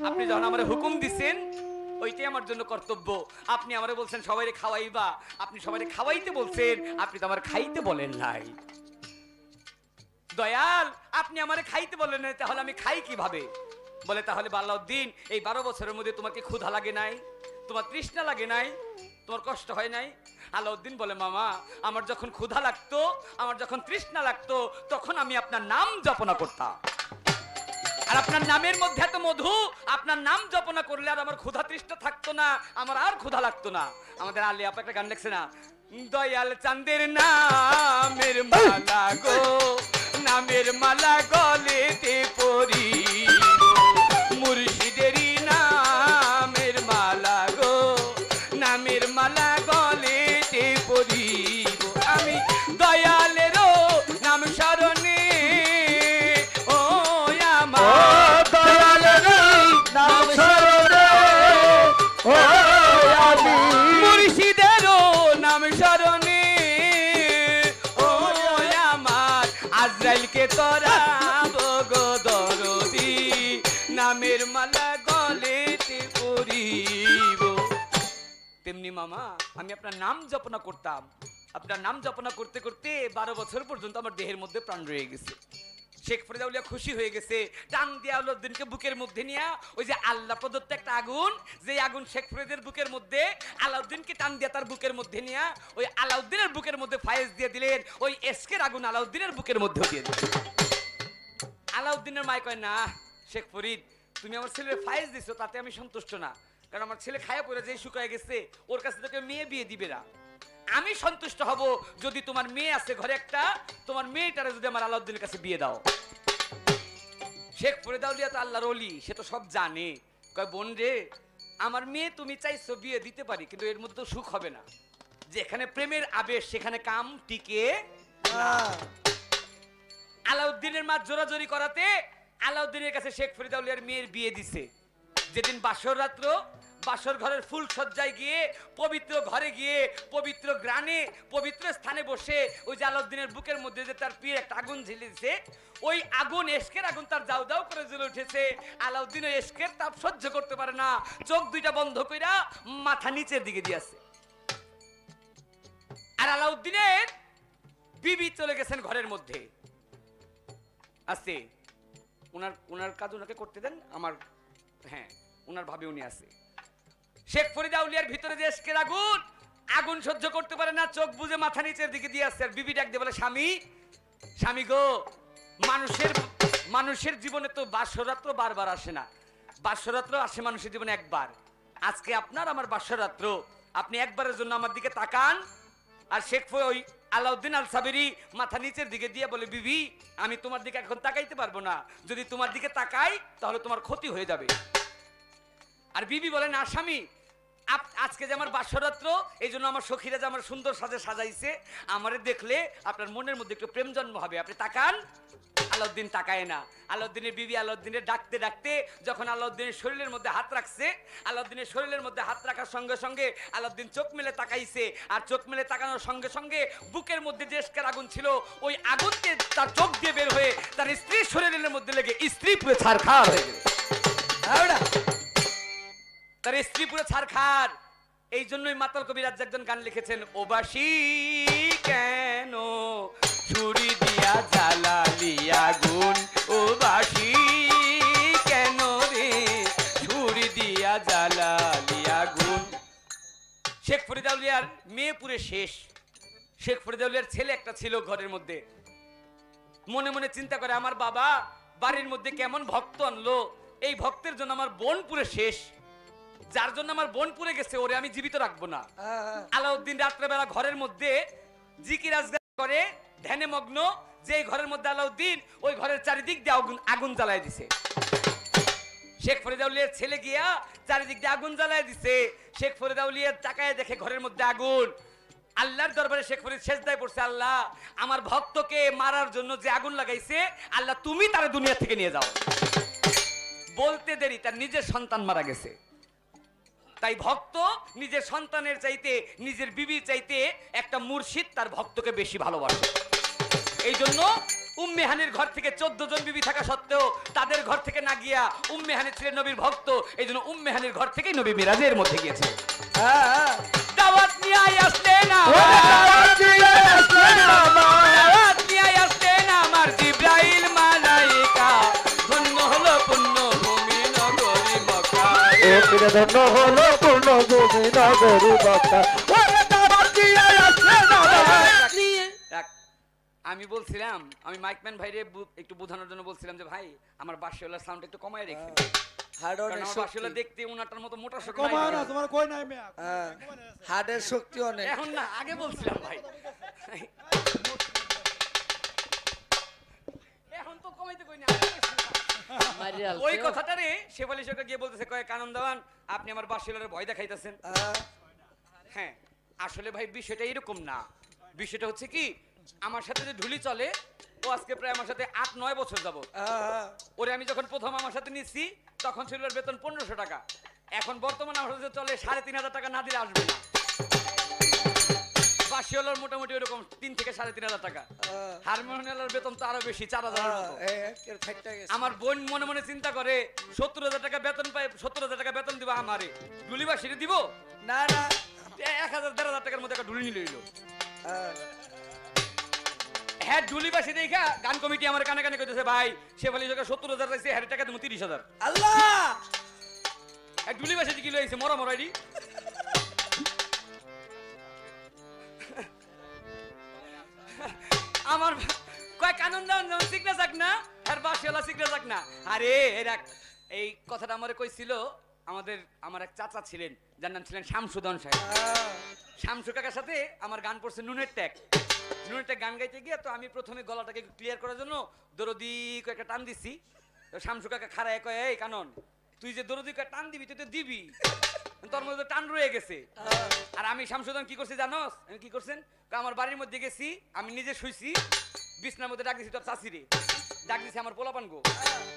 আপনি যখন আমার হুকুম দিছেন ওইটাই আমার জন্য কর্তব্য। আপনি আমারে বলছেন সবাই খাওয়াইবা, আপনি সবাই খাওয়াইতে বলছেন, আপনি তো আমার খাইতে বলেন নাই। দয়াল আপনি আমারে খাইতে বলেন না, তাহলে আমি খাই কিভাবে? বলে, তাহলে আলাউদ্দিন এই 12 বছরের মধ্যে তোমার কি ক্ষুধা লাগে নাই, তোমার তৃষ্ণা লাগে নাই, তোমার কষ্ট হয় নাই? আলাউদ্দিন বলে, মামা আমার যখন ক্ষুধা লাগতো, আমার যখন তৃষ্ণা লাগতো, তখন আমি আপনার নাম জপনা করতাম, আর আপনার নামের মধ্যে এত মধু, আপনার নাম জপনা করলে আর আমার ক্ষুধা তৃষ্ণা থাকতো না, আমার আর ক্ষুধা লাগতো না। আমাদের আলী আপা একটা গান লেখছে না, দয়াল চাঁদের নামের মালা গো, নামের মালা গলেতে পরি, মুর্শিদেরই নামের মালা গো, নামের মালা গলেতে পরি, আমি দয়ালেরও নাম স্মরণে, ও আমার দয়ালের নাম স্মরণে, ও আমি মুর্শিদেরও নাম স্মরণে, ও আমার আজরাইলকে তোরা গো দরদি, নামের মালা গলেতে পরিব। তেমনি মামা আমি আপনার নাম জপনা করতাম, আপনার নাম জপনা করতে করতে 12 বছর পর্যন্ত আমার দেহের মধ্যে প্রাণ রয়ে গেছে। শেখ ফরিদ আউলিয়া খুশি হয়ে গেছে, টান দিয়ে আলাউদ্দিনকে বুকের মধ্যে নিয়ে, ওই যে আল্লাহ প্রদত্ত একটা আগুন, যে আগুন শেখ ফরিদের বুকের মধ্যে, আলাউদ্দিনকে টান দিয়ে তার বুকের মধ্যে নিয়ে ওই আলাউদ্দিনের বুকের মধ্যে ফায়েজ দিয়ে দিলেন, ওই এসকের আগুন আলাউদ্দিনের বুকের মধ্যে দিয়ে দিলেন। আলাউদ্দিনের মাই কয়, না শেখ ফরিদ তুমি আমার ছেলের ফায়েজ দিছো, তাতে আমি সন্তুষ্ট না, কারণ আমার ছেলে খায়া পড়ে যে শুকায় গেছে, ওর কাছে তোকে মেয়ে বিয়ে দিবে না। আমি সন্তুষ্ট হব যদি তোমার মেয়ে আছে ঘরে একটা, তোমার মেয়েটারে যদি আমার আলাউদ্দিনের কাছে বিয়ে দাও। শেখ ফরিদ আউলিয়া তো আল্লাহর ওলি, সে তো সব জানে। কয়, বোন রে আমার মেয়ে তুমি চাইছো বিয়ে দিতে পারি, কিন্তু এর মধ্যে তো সুখ হবে না, যেখানে প্রেমের আবেশ সেখানে কাম টিকে না। আলাউদ্দিনের মা জোরাজোরি করাতে আলাউদ্দিনের কাছে শেখ ফরিদ আউলিয়ার মেয়ের বিয়ে দিছে। যেদিন বাসর রাত্র, বাসর ঘরের ফুল সজ্জায় গিয়ে, পবিত্র ঘরে গিয়ে, পবিত্র গ্রানে, পবিত্র স্থানে বসে ওই যে আলাউদ্দিনের বুকের মধ্যে যে তার প্রিয় একটা আগুন ঝেলে দিছে, ওই আগুন এশকের আগুন তার দাউ দাউ করে জ্বলে উঠেছে। আলাউদ্দিন ওই এশকের তাপ সহ্য করতে পারে না, চোখ দুইটা বন্ধ কইরা মাথা নিচের দিকে দিয়েছে। আর আলাউদ্দিনের বিবি চলে গেছেন ঘরের মধ্যে, আছে উনার কাজ উনাকে করতে দেন, আমার হ্যাঁ উনার ভাবে উনি আছে। শেখ ফরিদ আউলিয়ার ভিতরে যে এশকের আগুন, আগুন সহ্য করতে পারে না, চোখ বুজে মাথা নিচের দিকে দিয়ে আসছে। আর বিবি ডাক দিয়ে বলে, স্বামী স্বামী গো, মানুষের জীবনে তো বাসরাত্র বারবার আসে না, বাসরাত্র আসে মানুষের জীবনে একবার। আজকে আপনার আমার বাসরাত্র, আপনি একবারের জন্য আমার দিকে তাকান। আর শেখ ওই আলাউদ্দিন আল সাবেরি মাথা নিচের দিকে দিয়ে বলে, বিবি আমি তোমার দিকে এখন তাকাইতে পারবো না, যদি তোমার দিকে তাকাই তাহলে তোমার ক্ষতি হয়ে যাবে। আর বিবি বলেন, আসামি আজকে যে আমার বাসরাত্র, এই জন্য আমার সখীরা যে আমার সুন্দর সাজে সাজাইছে, আমারে দেখলে আপনার মনের মধ্যে একটু প্রেম জন্ম হবে, আপনি তাকান। আলাউদ্দিন তাকায় না। আলাউদ্দিনের বিবি আলাউদ্দিনের ডাকতে ডাকতে যখন আলাউদ্দিনের শরীরের মধ্যে হাত রাখছে, আলাউদ্দিনের শরীরের মধ্যে হাত রাখার সঙ্গে সঙ্গে আলাউদ্দিন চোখ মেলে তাকাইছে। আর চোখ মেলে তাকানোর সঙ্গে সঙ্গে বুকের মধ্যে যে এসকের আগুন ছিল, ওই আগুনকে তার চোখ দিয়ে বের হয়ে তার স্ত্রীর শরীরের মধ্যে লেগে স্ত্রী পুরো ছারখার হয়ে গেল। তার স্ত্রী পুরো ছারখার। এই জন্যই মাতাল কবি রাজ্জাক একজন গান লিখেছেন, ওবাসী কেন ছুরি দিয়া জ্বালালি আগুন, ওবাসী কেন রে ছুরি দিয়া জ্বালালি আগুন। শেখ ফরিদ আউলিয়ার মেয়ে পুরে শেষ। শেখ ফরিদ আউলিয়ার ছেলে একটা ছিল ঘরের মধ্যে। মনে মনে চিন্তা করে, আমার বাবা বাড়ির মধ্যে কেমন ভক্ত আনলো, এই ভক্তের জন্য আমার বোন পুরে শেষ, যার জন্য আমার বোন পুড়ে গেছে, ওরে আমি জীবিত রাখবো না। আলাউদ্দিন রাত্রেবেলা ঘরের মধ্যে জিকির আজগার করে ধ্যানে মগ্ন, যে ঘরের মধ্যে আলাউদ্দিন, ওই ঘরের চারিদিক দিয়ে আগুন জ্বালায় দিছে। শেখ ফরিদ আউলিয়ার ছেলে গিয়া চারিদিক দিয়ে আগুন জ্বালায় দিছে। শেখ ফরিদ আউলিয়ার তাকায় দেখে ঘরের মধ্যে আগুন। আল্লাহর দরবারে শেখ ফরিদ সেজদায় পড়ছে, আল্লাহ আমার ভক্তকে মারার জন্য যে আগুন লাগাইছে, আল্লাহ তুমি তার দুনিয়া থেকে নিয়ে যাও। বলতে দেরি তার নিজের সন্তান মারা গেছে। তাই ভক্ত নিজের সন্তানের চাইতে, নিজের বিবির চাইতে একটা মুর্শিদ তার ভক্তকে বেশি ভালোবাসে। এই জন্য উম্মে হানির ঘর থেকে 14 জন বিবি থাকা সত্ত্বেও তাদের ঘর থেকে না গিয়া উম্মে হানি ছিলেন নবীর ভক্ত। এই জন্য উম্মে হানির ঘর থেকেই নবী মিরাজের মধ্যে গিয়েছে। দাওয়াত নিয়ে আসলেন আমার জিব্রাইল মালাইকা, ধন্য হলো পূর্ণ ভূমি নগরী মক্কা, ধন্য হলো পূর্ণ ভূমি নগরী মক্কা। আমি বলছিলাম, আমি মাইকম্যান ভাইরে একটু বোঝানোর জন্য বলছিলাম যে ভাই আমার বাঁশিওয়ালার সাউন্ড একটু কমায় রেখে, কারণ আমার বাঁশিওয়ালা দেখতে উনাটার মতো মোটা শক্তি কমায় না, তোমার কই নাই মেয়া, হার্টের শক্তি অনেক। এখন না, আগে বলছিলাম ভাই, এখন তো কমাইতে কই না। ওই কথাটা রে শেফালি সরকার গিয়ে বলতেছে, কয় কানন দেওয়ান আপনি আমার বাঁশিওয়ালার ভয় দেখাইতেছেন। হ্যাঁ আসলে ভাই বিষয়টা এরকম না। বিষয়টা হচ্ছে কি, আমার সাথে যে ঢুলি চলে, ও আজকে প্রায় আমার সাথে 8-9 বছর যাব। ওরে আমি যখন প্রথম আমার সাথে নিচ্ছি তখন ছিল ওর বেতন 1500 টাকা। এখন বর্তমানে আমার সাথে চলে 3500 টাকা না দিলে আসবে না। বাঁশিওয়ালার মোটামুটি ওরকম 3 থেকে 3500 টাকা। হারমোনিয়ামের বেতন তো আরো বেশি, 4000 এর মতো। আমার বোন মনে মনে চিন্তা করে 70000 টাকা বেতন পায়, 70000 টাকা বেতন দিব আমারে, ঢুলি বাঁশিরে দিব না, না 1000-1500 টাকার মধ্যে একটা ঢুলি নিয়ে লইলো। হ্যাঁ ঢুলি বাসি দেখা গান কমিটি আমার কানে কানে কইতেছে, ভাই শেফালি সরকার 70000 চাইছে, হ্যাঁ টাকা দেবো 30000। আল্লাহ, এক ঢুলি বাসি কি লইছে মরা মরাইডি। আমার কয় কানন দান যেমন শিখনা যাক না, আর বাসিওয়ালা শিখনা যাক না। আরে এরা এই কথাটা আমারে কইছিল, আমার এক চাচা ছিলেন, যার নাম ছিলেন শামসুদন সাহেব। শামসু কাকার সাথে আমার গান পড়ছে নুনের ট্যাগ। নুনের ট্যাগ গান গাইতে গিয়ে তো আমি প্রথমে গলাটাকে ক্লিয়ার করার জন্য দরদি কয়েকটা টান দিছি। তো শামসু কাকা খাড়ায় কয়, এই কানন তুই যে দরদি কয়েক টান দিবি তুই তো দিবি, তোর মধ্যে টান রয়ে গেছে। আর আমি শামসুদন কি করছি জানোস? আমি কি করছেন, আমার বাড়ির মধ্যে গেছি, আমি নিজে শুইছি, বিছনার মধ্যে ডাক দিছি তোর চাষিরে, ডাক দিছি আমার পোলাপান গো,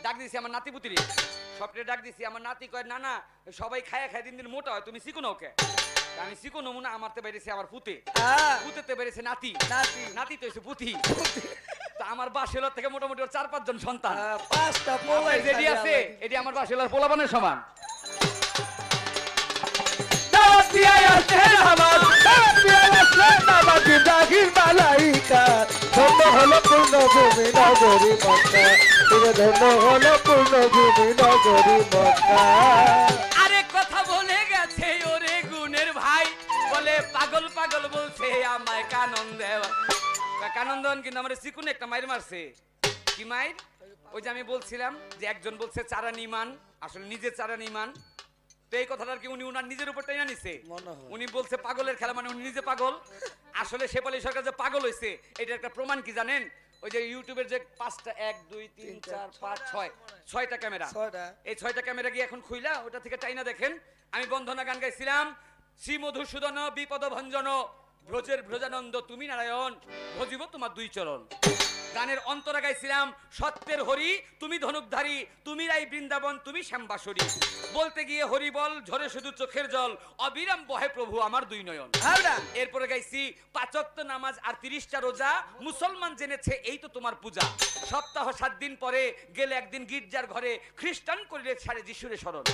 ডাক দিছি আমার নাতি পুতিরে, সবটা ডাক দিছি। আমার নাতি কয়, না না সবাই খায় খায় দিন দিন মোটা হয়, তুমি শিখো না ওকে। আমি শিখো নমুনা, আমারতে বেরিয়েছে আমার পুতে, পুতেতে বেরিয়েছে নাতি, নাতি নাতি তো এসে পুতি। তো আমার বাসেলার থেকে মোটামুটি 4-5 জন সন্তান, 5টা পোলাই যেটি আছে এটি আমার বাসেলার পোলাপানের সমান। দাওয়াত দিয়া আসেন আমার, দাওয়াত দিয়া আসেন আমার জিব্রাইল মালাইকা, ধন্য হলো পূর্ণ ভূমি নগরী মক্কা, ধন্য হলো পূর্ণ ভূমি নগরী মক্কা। আরে কথা বলে গেছে ওরে গুণের ভাই, বলে পাগল পাগল বলছে আমায় কানন দেওয়া। কানন দেওয়ান কিন্তু আমার চিকুন একটা মাইর মারছে। কি মাইর? ওই যে আমি বলছিলাম যে একজন বলছে চারান ইমান, আসলে নিজে চারেন ইমান। তো এই কথাটার কি উনি উনার নিজের উপর টাইনা নিছে? মনে হয়। উনি বলছে পাগলের খেলা, মানে উনি নিজে পাগল। আসলে শেফালী সরকার যে পাগল হয়েছে এটার একটা প্রমাণ কি জানেন? ওই যে ইউটিউবের যে 5টা 1 2 3 4 5 6 6টা ক্যামেরা, 6টা। এই 6টা ক্যামেরা গিয়ে এখন খুইলা ওটা থেকে টাইনা দেখেন। আমি বন্ধনা গান গাইছিলাম, শ্রী মধুসূদন বিপদ ভঞ্জন ব্রজের ব্রজানন্দ তুমি নারায়ণ ভজিব তোমার দুই চরণ। গানের অন্তরা গাইছিলাম, সত্যের হরি তুমি ধনুকধারী, তুমি রাই বৃন্দাবন তুমি শ্যামবাসরী। বলতে গিয়ে হরি বল ঝরে শুধু চোখের জল, অবিরাম বহে প্রভু আমার দুই নয়ন। এরপরে গাইছি 5 ওয়াক্ত নামাজ আর 30টা রোজা, মুসলমান জেনেছে এই তো তোমার পূজা। সপ্তাহ 7 দিন পরে গেলে একদিন গির্জার ঘরে, খ্রিস্টান করিলে ছাড়ে যিশুরে শরণ।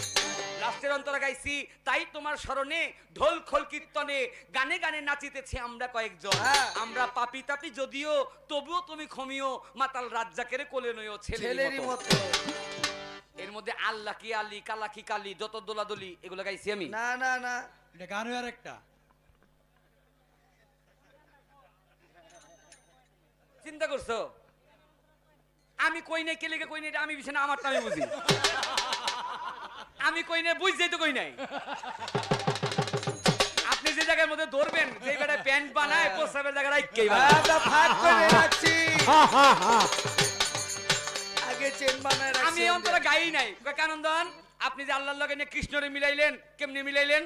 লাস্টের অন্তরা গাইছি, তাই তোমার স্মরণে ঢোল খোল কীর্তনে গানে গানে নাচিতেছে আমরা কয়েকজন। আমরা পাপি তাপি যদিও তবুও তুমি ক্ষমিও, মাতাল রাজ্জাকের কোলে নয়ও ছেলেরই মতো। এর মধ্যে আল্লাহ কি আলী কালা কি কালী যত দোলাদলি এগুলো গাইছি আমি। না না না, এটা গান আর একটা চিন্তা করছো? আমি কই নাই, কে লেগে কই নাই এটা আমি বিছানা আমারটা আমি বুঝি। আমি কই নাই বুঝছেই তো কই নাই। আপনি যে জায়গার মধ্যে ধরবেন, যে জায়গায় প্যান্ট বানায় প্রস্রাবের জায়গায় রাখকেই বানায়। আমরা ভাগ করে রাখছি, আগে চেন বানায় রাখছি। আমি অন্তরা গাই নাই। কয় কানন্দন আপনি যে আল্লাহর লগে নিয়ে কৃষ্ণরে মিলাইলেন, কেমনে মিলাইলেন?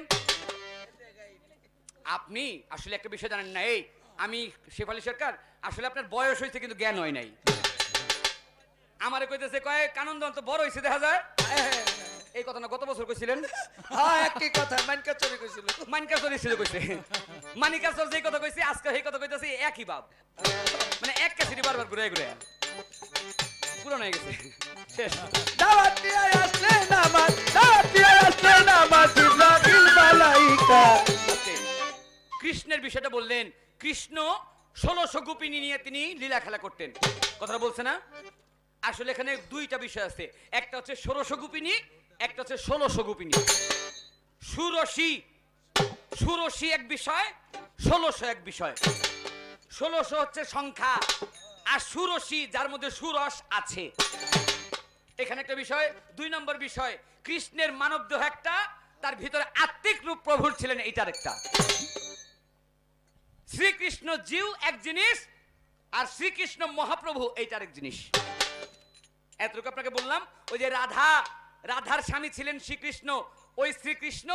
আপনি আসলে একটা বিষয় জানেন না। এই আমি শেফালী সরকার, আসলে আপনার বয়স হয়েছে কিন্তু জ্ঞান হয় নাই। আমারে কইতেছে কয় কানন্দন তো বড় হইছে দেখা যায়। এই কথা না গত বছর কইছিলেন? হ্যাঁ একই কথা, মানকা চলে গেছিল। মানিকাচর ছিল কইছে, মানিকাচর যেই কথা কইছে আজকে সেই কথা কইতাছে একই ভাব, মানে এক কাছেরই বারবার ঘুরে ঘুরে পুরনো হয়ে গেছে। শেষ। দাওয়াত দিয়ে আসলে নামাজ, দাওয়াত দিয়ে আসলে নামাজ, জিবরাইল মালাইকা। কৃষ্ণের বিষয়টা বললেন, কৃষ্ণ 1600 গোপিনী নিয়ে তিনি লীলা খেলা করতেন, কথাটা বলছে না? আসলে এখানে দুইটা বিষয় আছে, একটা হচ্ছে 1600 গোপিনী, একটা হচ্ছে 1600 গোপিনী। সুরসী, সুরসী এক বিষয়, 1600 এক বিষয়। 1600 হচ্ছে সংখ্যা, আর সুরসী যার মধ্যে সুরস আছে। এখানে একটা বিষয়। 2 নম্বর বিষয়, কৃষ্ণের মানব দেহ একটা, তার ভিতরে আত্মিক রূপ প্রভুর ছিলেন, এইটার একটা। শ্রীকৃষ্ণ জীব এক জিনিস, আর শ্রীকৃষ্ণ মহাপ্রভু এইটার এক জিনিস। এতটুকু আপনাকে বললাম। ওই যে রাধা, রাধার স্বামী ছিলেন শ্রীকৃষ্ণ, ওই শ্রীকৃষ্ণ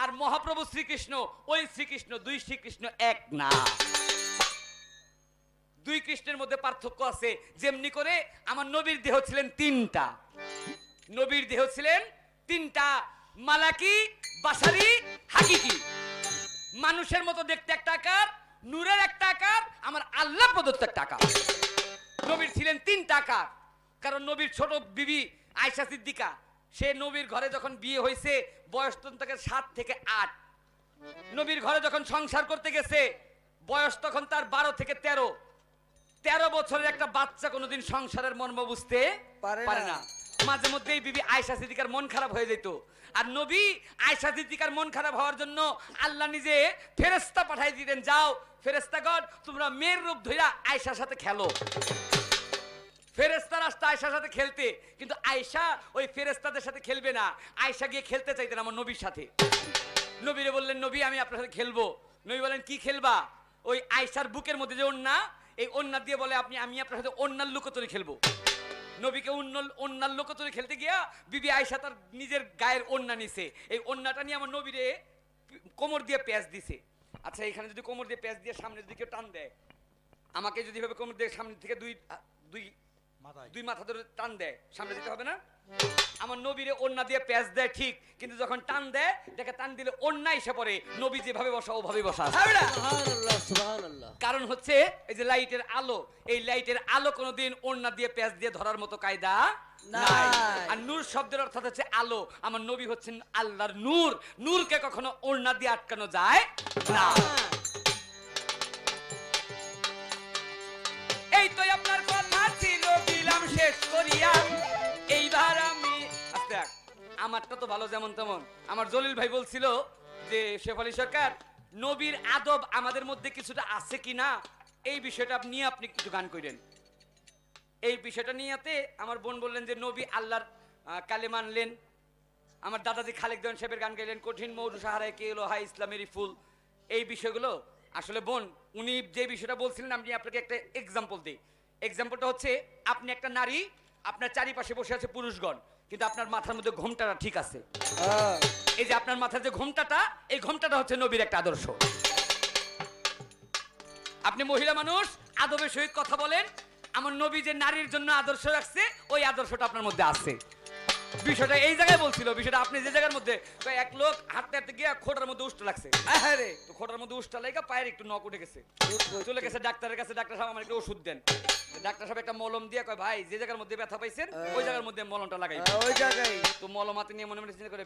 আর মহাপ্রভু শ্রীকৃষ্ণ, ওই শ্রীকৃষ্ণ, দুই শ্রীকৃষ্ণ এক না। দুই কৃষ্ণের মধ্যে পার্থক্য আছে। যেমনি করে আমার নবীর দেহ ছিলেন 3টা, নবীর দেহ ছিলেন 3টা, মালাকি, বাসারি, হাকিকি। মানুষের মতো দেখতে একটা আকার, নূরের একটা আকার, আমার আল্লাহ প্রদত্ত একটা আকার। নবীর ছিলেন 3টা আকার। কারণ নবীর ছোট বিবি আয়েশা সিদ্দিকা, সে নবীর ঘরে যখন বিয়ে হয়েছে বয়স তখন থেকে 7 থেকে 8। নবীর ঘরে যখন সংসার করতে গেছে বয়স তখন তার 12 থেকে 13। 13 বছরের একটা বাচ্চা কোনোদিন সংসারের মর্ম বুঝতে পারে না। মাঝে মধ্যেই বিবি আয়েশা সিদ্দিকার মন খারাপ হয়ে যেত। আর নবী আয়েশা সিদ্দিকার মন খারাপ হওয়ার জন্য আল্লাহ নিজে ফেরেশতা পাঠিয়ে দিতেন, যাও ফেরেশতাগণ তোমরা মেয়ের রূপ ধইরা আয়েশার সাথে খেলো। ফেরেশতারা আসতো আয়েশার সাথে খেলতে, কিন্তু আয়েশা ওই ফেরেশতাদের সাথে খেলবে না। আয়েশা গিয়ে খেলতে চাইতেন আমার নবীর সাথে। নবীরে বললেন, নবী আমি আপনার সাথে খেলবো। নবী বলেন, কি খেলবা? ওই আয়েশার বুকের মধ্যে যে ওন্না, এই ওন্না দিয়ে বলে আমি আপনার সাথে ওন্নার লুকোচুরি খেলবো। নবীকে ওন্নার লুকোচুরি খেলতে গিয়া বিবি আয়েশা তার নিজের গায়ের ওন্না নিছে। এই ওন্নাটা নিয়ে আমার নবীরে কোমর দিয়ে প্যাঁচ দিছে। আচ্ছা, এখানে যদি কোমর দিয়ে প্যাঁচ দিয়ে সামনে যদি কেউ টান দেয়, আমাকে যদি ভাবে কোমর দিয়ে সামনে থেকে দুই মাথা ধরে টান দেয়, সামনে যেতে হবে না? আমার নবীরে ওন্না দিয়ে প্যাঁচ দেয় ঠিক, কিন্তু যখন টান দেয় দেখে টান দিলে ওন্না এসে পড়ে, নবী যেভাবে বসা ওভাবে বসা। সুবহানাল্লাহ সুবহানাল্লাহ। কারণ হচ্ছে এই যে লাইটের আলো, এই লাইটের আলো কোনোদিন ওন্না দিয়ে প্যাঁচ দিয়ে ধরার মতো কায়দা নাই। আর নূর শব্দের অর্থ হচ্ছে আলো। আমার নবী হচ্ছেন আল্লাহর নূর। নূরকে কখনো ওন্না দিয়ে আটকানো যায় না। এই তো আপনার কথা ছিল, দিলাম শেষ করিয়া। এইবার আমি আস্তে আমারটা তো ভালো যেমন তেমন। আমার জলিল ভাই বলছিল যে শেফালী সরকার, নবীর আদব আমাদের মধ্যে কিছুটা আছে কিনা, এই বিষয়টা নিয়ে আপনি কিছু গান করেন। এই বিষয়টা নিয়েতে আমার বোন বললেন যে নবী আল্লাহর কালেমা আনলেন, আমার দাদাজি খালেক দেওয়ান সাহেবের গান গাইলেন কঠিন মৌরু সাহারায় কে এলো হাই ইসলামেরই ফুল। এই বিষয়গুলো আসলে বোন উনি যে বিষয়টা বলছিলেন আমি আপনাকে একটা এক্সাম্পল দিই। এক্সাম্পলটা হচ্ছে আপনি একটা নারী, আপনার চারিপাশে বসে আছে পুরুষগণ, কিন্তু আপনার মাথার মধ্যে ঘোমটাটা ঠিক আছে। এই যে আপনার মাথার যে ঘোমটাটা, এই ঘোমটাটা হচ্ছে নবীর একটা আদর্শ। আপনি মহিলা মানুষ, আদবের সহিত কথা বলেন, আমার নবী যে নারীর জন্য আদর্শ রাখছে ওই আদর্শটা আপনার মধ্যে আছে। বিষয়টা এই জায়গায় বলছিল, বিষয়টা আপনি যে জায়গার মধ্যে এক লোক হাঁটতে হাঁটতে গিয়ে খোটার মধ্যে উষ্টা লাগছে, আরে তো খোটার মধ্যে উষ্টা লাগা পায়ের একটু নখ উঠে গেছে, চলে গেছে ডাক্তারের কাছে। ডাক্তার সাহেব আমার একটু ওষুধ দেন। ডাক্তার সাহেব একটা মলম দিয়ে কয় ভাই যে জায়গার মধ্যে ব্যথা পাইছেন ওই জায়গার মধ্যে মলমটা লাগাই। ওই জায়গায় তো মলম হাতে নিয়ে মনে মনে চিন্তা করে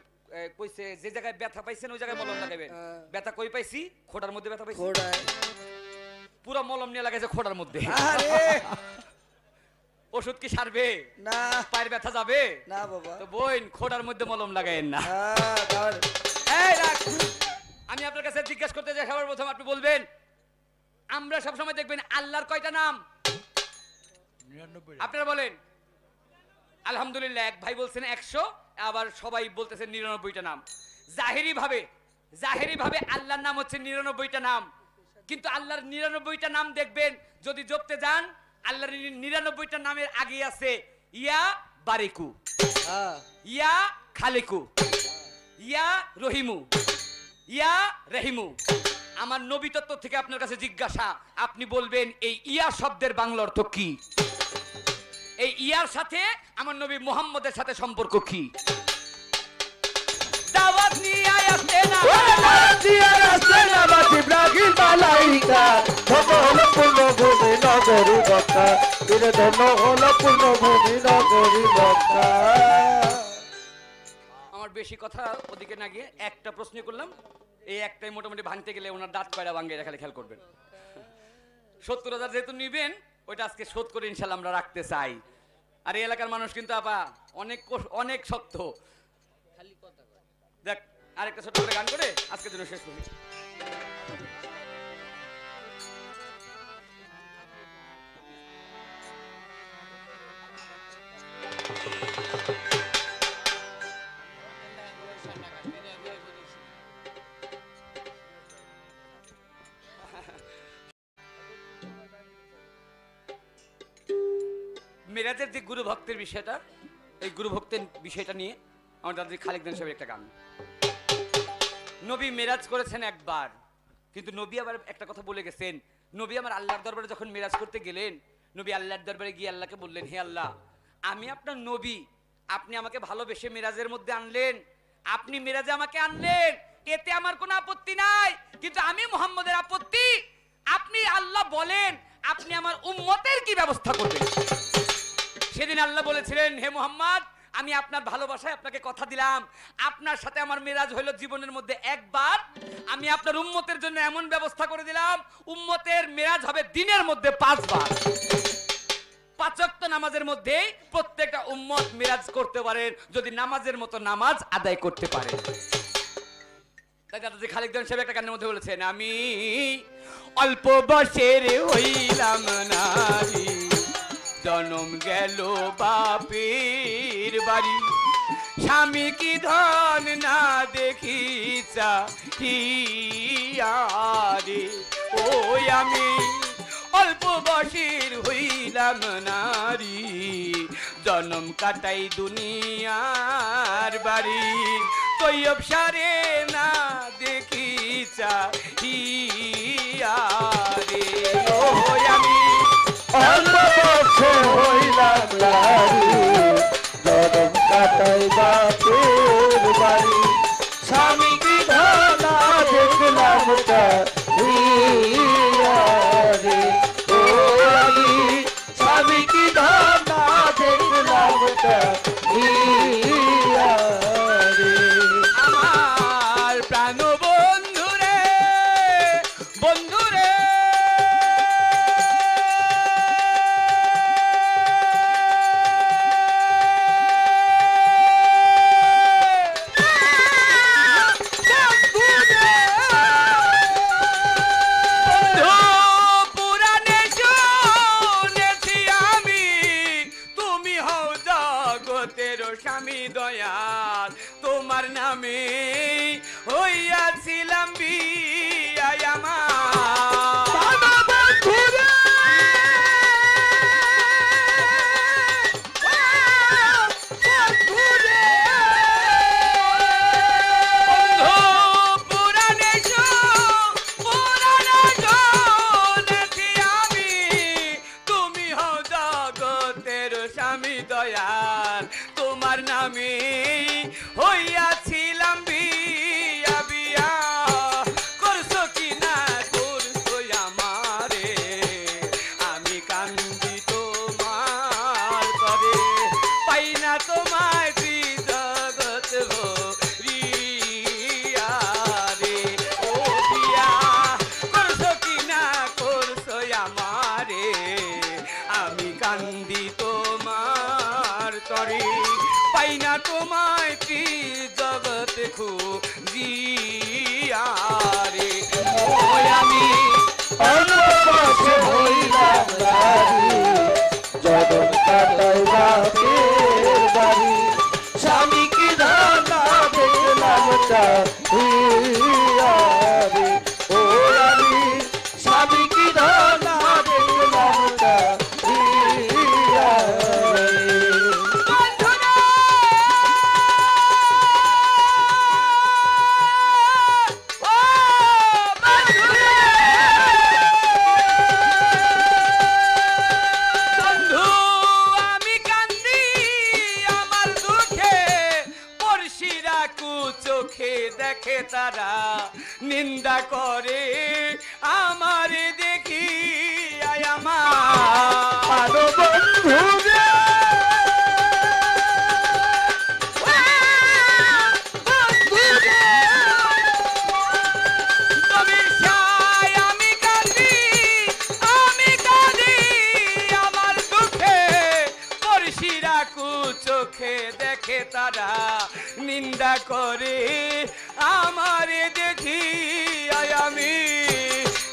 কইছে যে জায়গায় ব্যথা পাইছেন ওই জায়গায় মলম লাগাবেন। ব্যথা কই পাইছি? খোটার মধ্যে ব্যথা পাইছি। পুরো মলম নিয়ে লাগাইছে খোটার মধ্যে। ওষুধ কি সারবে? না। পায়ের ব্যথা যাবে না বাবা। তো বোন খোটার মধ্যে মলম লাগায়েন না। এই রাখ। আমি আপনার কাছে জিজ্ঞাসা করতে যাই, সবার প্রথম আপনি বলবেন আমরা সব সময় দেখবেন আল্লাহর কয়টা নাম? 99। আপনারা বলেন। আলহামদুলিল্লাহ, এক ভাই বলছেন 100, আবার সবাই বলতেছেন 99টা নাম। জাহেরি ভাবে আল্লাহর নাম হচ্ছে 99টা নাম, কিন্তু আল্লাহর 99টা নাম দেখবেন যদি জপতে যান আল্লাহর 99টা নামের আগে আছে ইয়া বারিকু, ইয়া খালিকু, ইয়া রহিমু, ইয়া রহিমু। আমার নবী তত্ত্ব থেকে আপনার কাছে জিজ্ঞাসা, আপনি বলবেন এই ইয়া শব্দের বাংলা অর্থ কি? এই ইয়ার সাথে আমার নবী মুহাম্মদের সাথে সম্পর্ক কি? দাওয়াত নিয়ে আসতে না ইব্রাহিম মালাইকা ধন্য হলো পূর্ণভূমি নগরী মক্কা, দিলে ধন্য হলো পূর্ণভূমি নগরী মক্কা। আমার বেশি কথা ওদিকে না গিয়ে একটা প্রশ্ন করলাম, এই একটাই মোটামুটি ভাঙতে গেলে ওনার দাঁত কয়টা ভাঙে এটা খালি খেয়াল করবেন। 70,000 যেহেতু নিবেন ওইটা আজকে শোধ করে ইনশাল্লাহ আমরা রাখতে চাই। আর এই এলাকার মানুষ কিন্তু আপা অনেক শক্ত। দেখ আরেকটা ছোট করে গান করে আজকের জন্য শেষ করি। মেরাজের যে গুরু ভক্তের বিষয়টা, এই গুরু ভক্তের বিষয়টা নিয়ে আমার দাদি খালেক দেন সাহেবের একটা গান। নবী মেরাজ করেছেন একবার, কিন্তু নবী আবার একটা কথা বলে গেছেন। নবী আমার আল্লাহর দরবারে যখন মেরাজ করতে গেলেন, নবী আল্লাহর দরবারে গিয়ে আল্লাহকে বললেন, হে আল্লাহ, আমি আপনার নবী, আপনি আমাকে ভালোবেসে মেরাজের মধ্যে আনলেন, আপনি মেরাজে আমাকে আনলেন, এতে আমার কোনো আপত্তি নাই, কিন্তু আমি মুহাম্মদের আপত্তি। আপনি আল্লাহ বলেন আপনি আমার উম্মতের কি ব্যবস্থা করবেন? সেদিন আল্লাহ বলেছিলেন, হে মুহাম্মদ, আমি আপনার ভালোবাসায় আপনাকে কথা দিলাম, আপনার সাথে আমার মেরাজ হইল জীবনের মধ্যে একবার, আমি আপনার উম্মতের জন্য এমন ব্যবস্থা করে দিলাম উম্মতের মেরাজ হবে দিনের মধ্যে 5 বার। 5 ওয়াক্ত নামাজের মধ্যে প্রত্যেকটা উম্মত মেরাজ করতে পারেন যদি নামাজের মতো নামাজ আদায় করতে পারে। তাই দাদাজি খালেক দেওয়ান সাহেব একটা গানের মধ্যে বলেছেন, আমি অল্প বয়সের হইলাম নারী, জনম গেল বাপের বাড়ি, স্বামী কি ধন না দেখি চাহিয়ারে, ওই আমি অল্প বয়সের হইলাম নারী, জনম কাটাই দুনিয়ার বাড়ি, তৈয়ব সারে না দেখি চাহিয়ারে, ওই আমি অল্প বছর হইলাম নারী, জনম কাটাই বাপের বাড়ি, স্বামী কি ধনা দেখলাম চাহিয়ারে, ও আমি স্বামী কি ধনা দেখলাম চাহিয়ারে। আমার প্রাণ বন্ধুরে, বন্ধুরে, পুরাণে শুনেছি আমি তুমি হও জগতের স্বামী দয়াল, তোমার নামে হইয়াছিলাম বিয়া আমার তোমার নামে হইয়াছিলাম বিয়া বিয়া করছো কি না করছো আমারে আমি কান্দি তোমার করে পাই না তোমায় জগৎ ভরিয়া রে ও বিয়া করছো কি না করছো আমারে আমি কান্দি তোমার তরে পাই না তোমায় জগৎ খুঁজিয়া রে ওই আমি অনবসে হইলাম নারী জনম কাটাই বাপের বাড়ি স্বামী কি ধানা দেখলাম চাহিয়া রে ও আমি স্বামী কি ধানা দেখলাম চাহিয়া রে চোখে দেখে তারা নিন্দা করে আমারে দেখি আমার বন্ধু আমি কাঁদি আমার দুঃখে পড়শিরা চোখে দেখে তারা নিন্দা করে আমারে দেখি আমি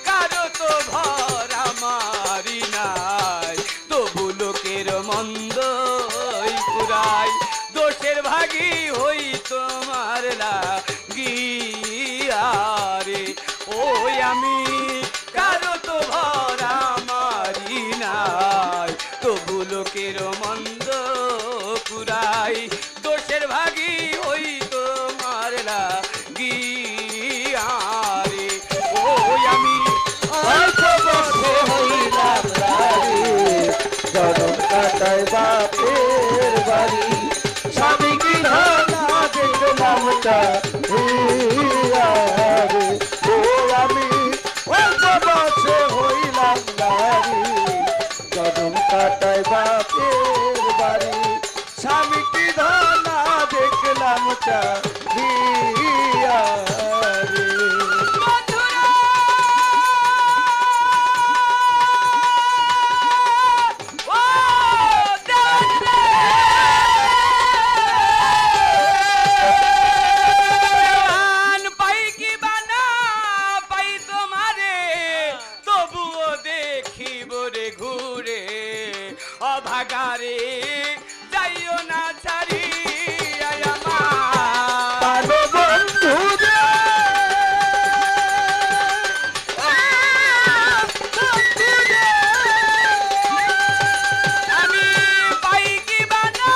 কারো তো ভর আমারি নাই তবু লোকের মন্দ পুরাই দোষের ভাগী হই তোমার লাগিয়ারে ওই আমি কারো তো ভর আমারি নাই তবু লোকের মন্দ পুরাই দোষের ভাগী হই তোমার লাগিয়ারে ওই আমি অনবসে হইলাম নারী জনম কাটাই বাপের বাড়ি স্বামী কি ধানা দেখলাম চাহিয়া রে ও আমি অনবসে হইলাম নারী জনম কাটাই বাপের বাড়ি স্বামী কি ধানা দেখলাম চাহিয়া রে ঘুরে অভাগারে যাইও না ছাড়ি আমার বন্ধু আমি পাই কি বানা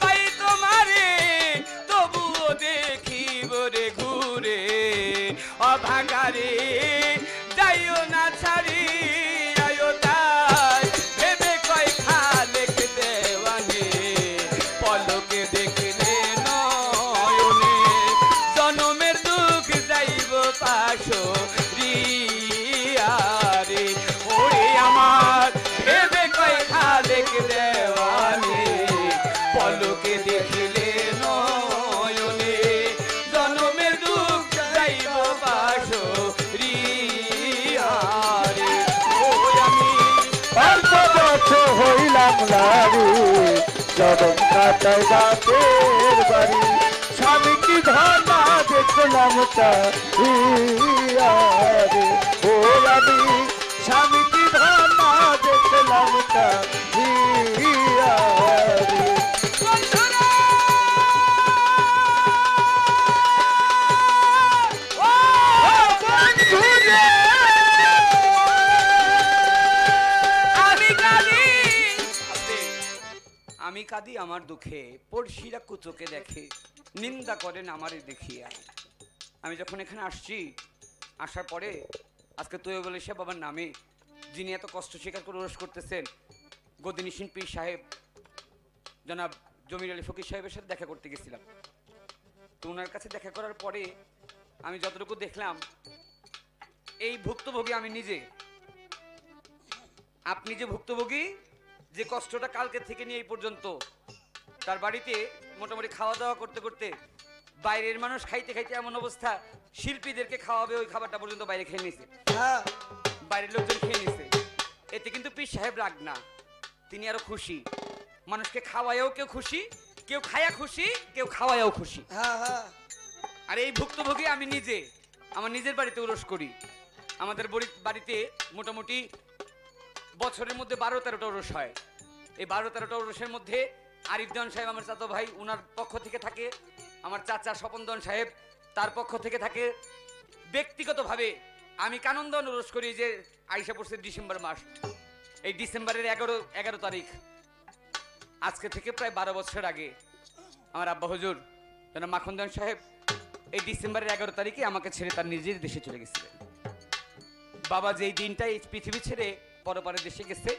পাই তোমারে তবুও দেখিব রে ঘুরে অভাগারে যাইও না ছাড়ি আয়ো তাই ভেবে কয় খালেক দেওয়ানে পলকে দেখলে নয়নে জনমের দুঃখ যাইব পাশো রিয়ারে ওরে আমার ভেবে কয় খালেক দেওয়ানে পলকে দেখলে নয়নে জনমের দুঃখ যাইব পাশো রিয়ারে ওই আমি অনবসে হইলাম নারী জনম কাটাই বাপের বাড়ি স্বামী কি ধানা দেখলাম চাহিয়া রে ও আমি স্বামী কি ধানা দেখলাম চাহিয়া রে আমি কাঁদি আমার দুঃখে, পড়শিরা কুচোকে দেখে, নিন্দা করেন আমারে দেখিয়া। আমি যখন এখানে আসছি, আসার পরে আজকে তৈয়ব আলী সাহেব বাবার নামে, যিনি এত কষ্ট স্বীকার করে ওরস করতেছেন, গদিনী পীর সাহেব জনাব জমির আলী ফকির সাহেবের সাথে দেখা করতে গেছিলাম। তো ওনার কাছে দেখা করার পরে আমি যতটুকু দেখলাম, এই ভুক্তভোগী আমি নিজে। আপনি যে ভুক্তভোগী, যে কষ্টটা কালকে থেকে নিয়ে এই পর্যন্ত তার বাড়িতে মোটামুটি খাওয়া দাওয়া করতে করতে, বাইরের মানুষ খাইতে খাইতে এমন অবস্থা, শিল্পীদেরকে খাওয়াবে ওই খাবারটা পর্যন্ত বাইরে খেয়ে নিছে, বাইরের লোকজন খেয়ে নিছে। এতে কিন্তু পীর সাহেব রাগ না, তিনি আরো খুশি। মানুষকে খাওয়ায়ও কেউ খুশি, কেউ খায়া খুশি, কেউ খাওয়ায়ও খুশি। আর এই ভুক্তভোগী আমি নিজে, আমার নিজের বাড়িতে উরস করি। আমাদের বাড়িতে মোটামুটি বছরের মধ্যে 12-13টা উরস হয়। এই 12-13টা উরসের মধ্যে আরিফ দেওয়ান সাহেব আমার চাচা ভাই, উনার পক্ষ থেকে থাকে। আমার চাচা স্বপন দেওয়ান সাহেব, তার পক্ষ থেকে থাকে। ব্যক্তিগতভাবে আমি কানন্দন উরস করি, যে আইসা পড়ছে ডিসেম্বর মাস। এই ডিসেম্বরের 11 তারিখ, আজকে থেকে প্রায় 12 বছর আগে আমার আব্বা হুজুর জনাব মাখন দেওয়ান সাহেব এই ডিসেম্বরের 11 তারিখে আমাকে ছেড়ে তার নিজের দেশে চলে গেছিলেন। বাবা যেই দিনটাই পৃথিবী ছেড়ে পরপারে দেশে গেছে,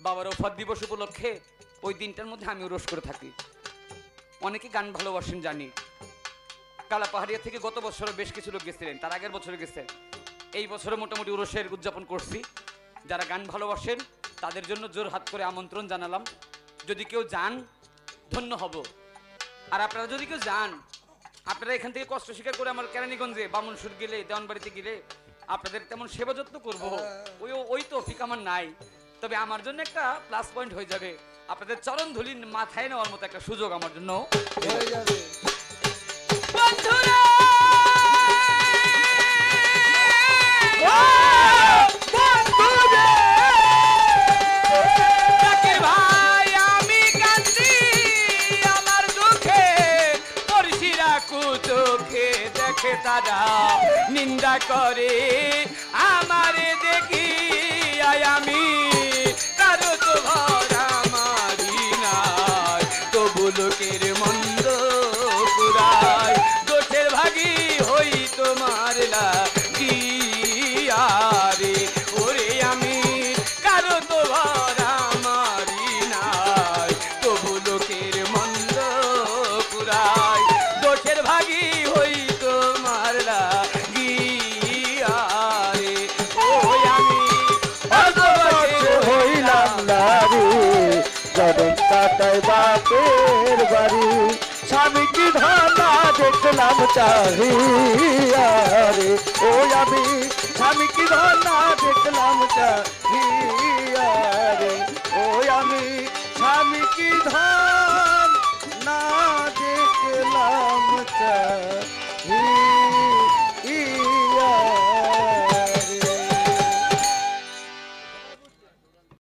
বাবার ওফাত দিবস উপলক্ষে ওই দিনটার মধ্যে আমি উরস করে থাকি। অনেকে গান ভালোবাসেন জানি, কালা পাহাড়িয়া থেকে গত বছর বেশ কিছু লোক গেছিলেন, তার আগের বছরে গেছেন। এই বছরে মোটামুটি উরসের উদযাপন করছি। যারা গান ভালোবাসেন তাদের জন্য জোর হাত করে আমন্ত্রণ জানালাম। যদি কেউ যান ধন্য হব। আর আপনারা যদি কেউ যান, আপনারা এখান থেকে কষ্ট স্বীকার করে আমার কেরানীগঞ্জে বামুনসুর গেলে, দেওয়ানবাড়িতে গেলে আপনাদের তেমন সেবা যত্ন করবো, ওই তৌফিক আমার নাই। তবে আমার জন্য একটা প্লাস পয়েন্ট হয়ে যাবে, আপনাদের চরণ ধুলি মাথায় নেওয়ার মতো একটা সুযোগ আমার জন্য হয়ে যাবে। বন্ধুরা ভাই, আমি কাঁদছি আমার দুঃখে, পড়শিরা কুচোখে দেখে, তারা নিন্দা করে আমারে দেখি। আমি কারো তো ভর আমারি নাই, তবু লোকের মন্দ পুরায়, দোষের ভাগী হই তোমার লাগিয়ারে। ওরে আমি কারো তো ভর আমারি নাই, তবু লোকের মন্দ পুরায়, দোষের ভাগী হই তোমার লাগিয়ারে। ওই আমি হইলাম নারী, জনম কাটায় বাপের বাড়ি, স্বামী কি ধানা দেখলাম চাহিয়া রে। ও আমি স্বামী কি ধানা দেখলাম চাহিয়া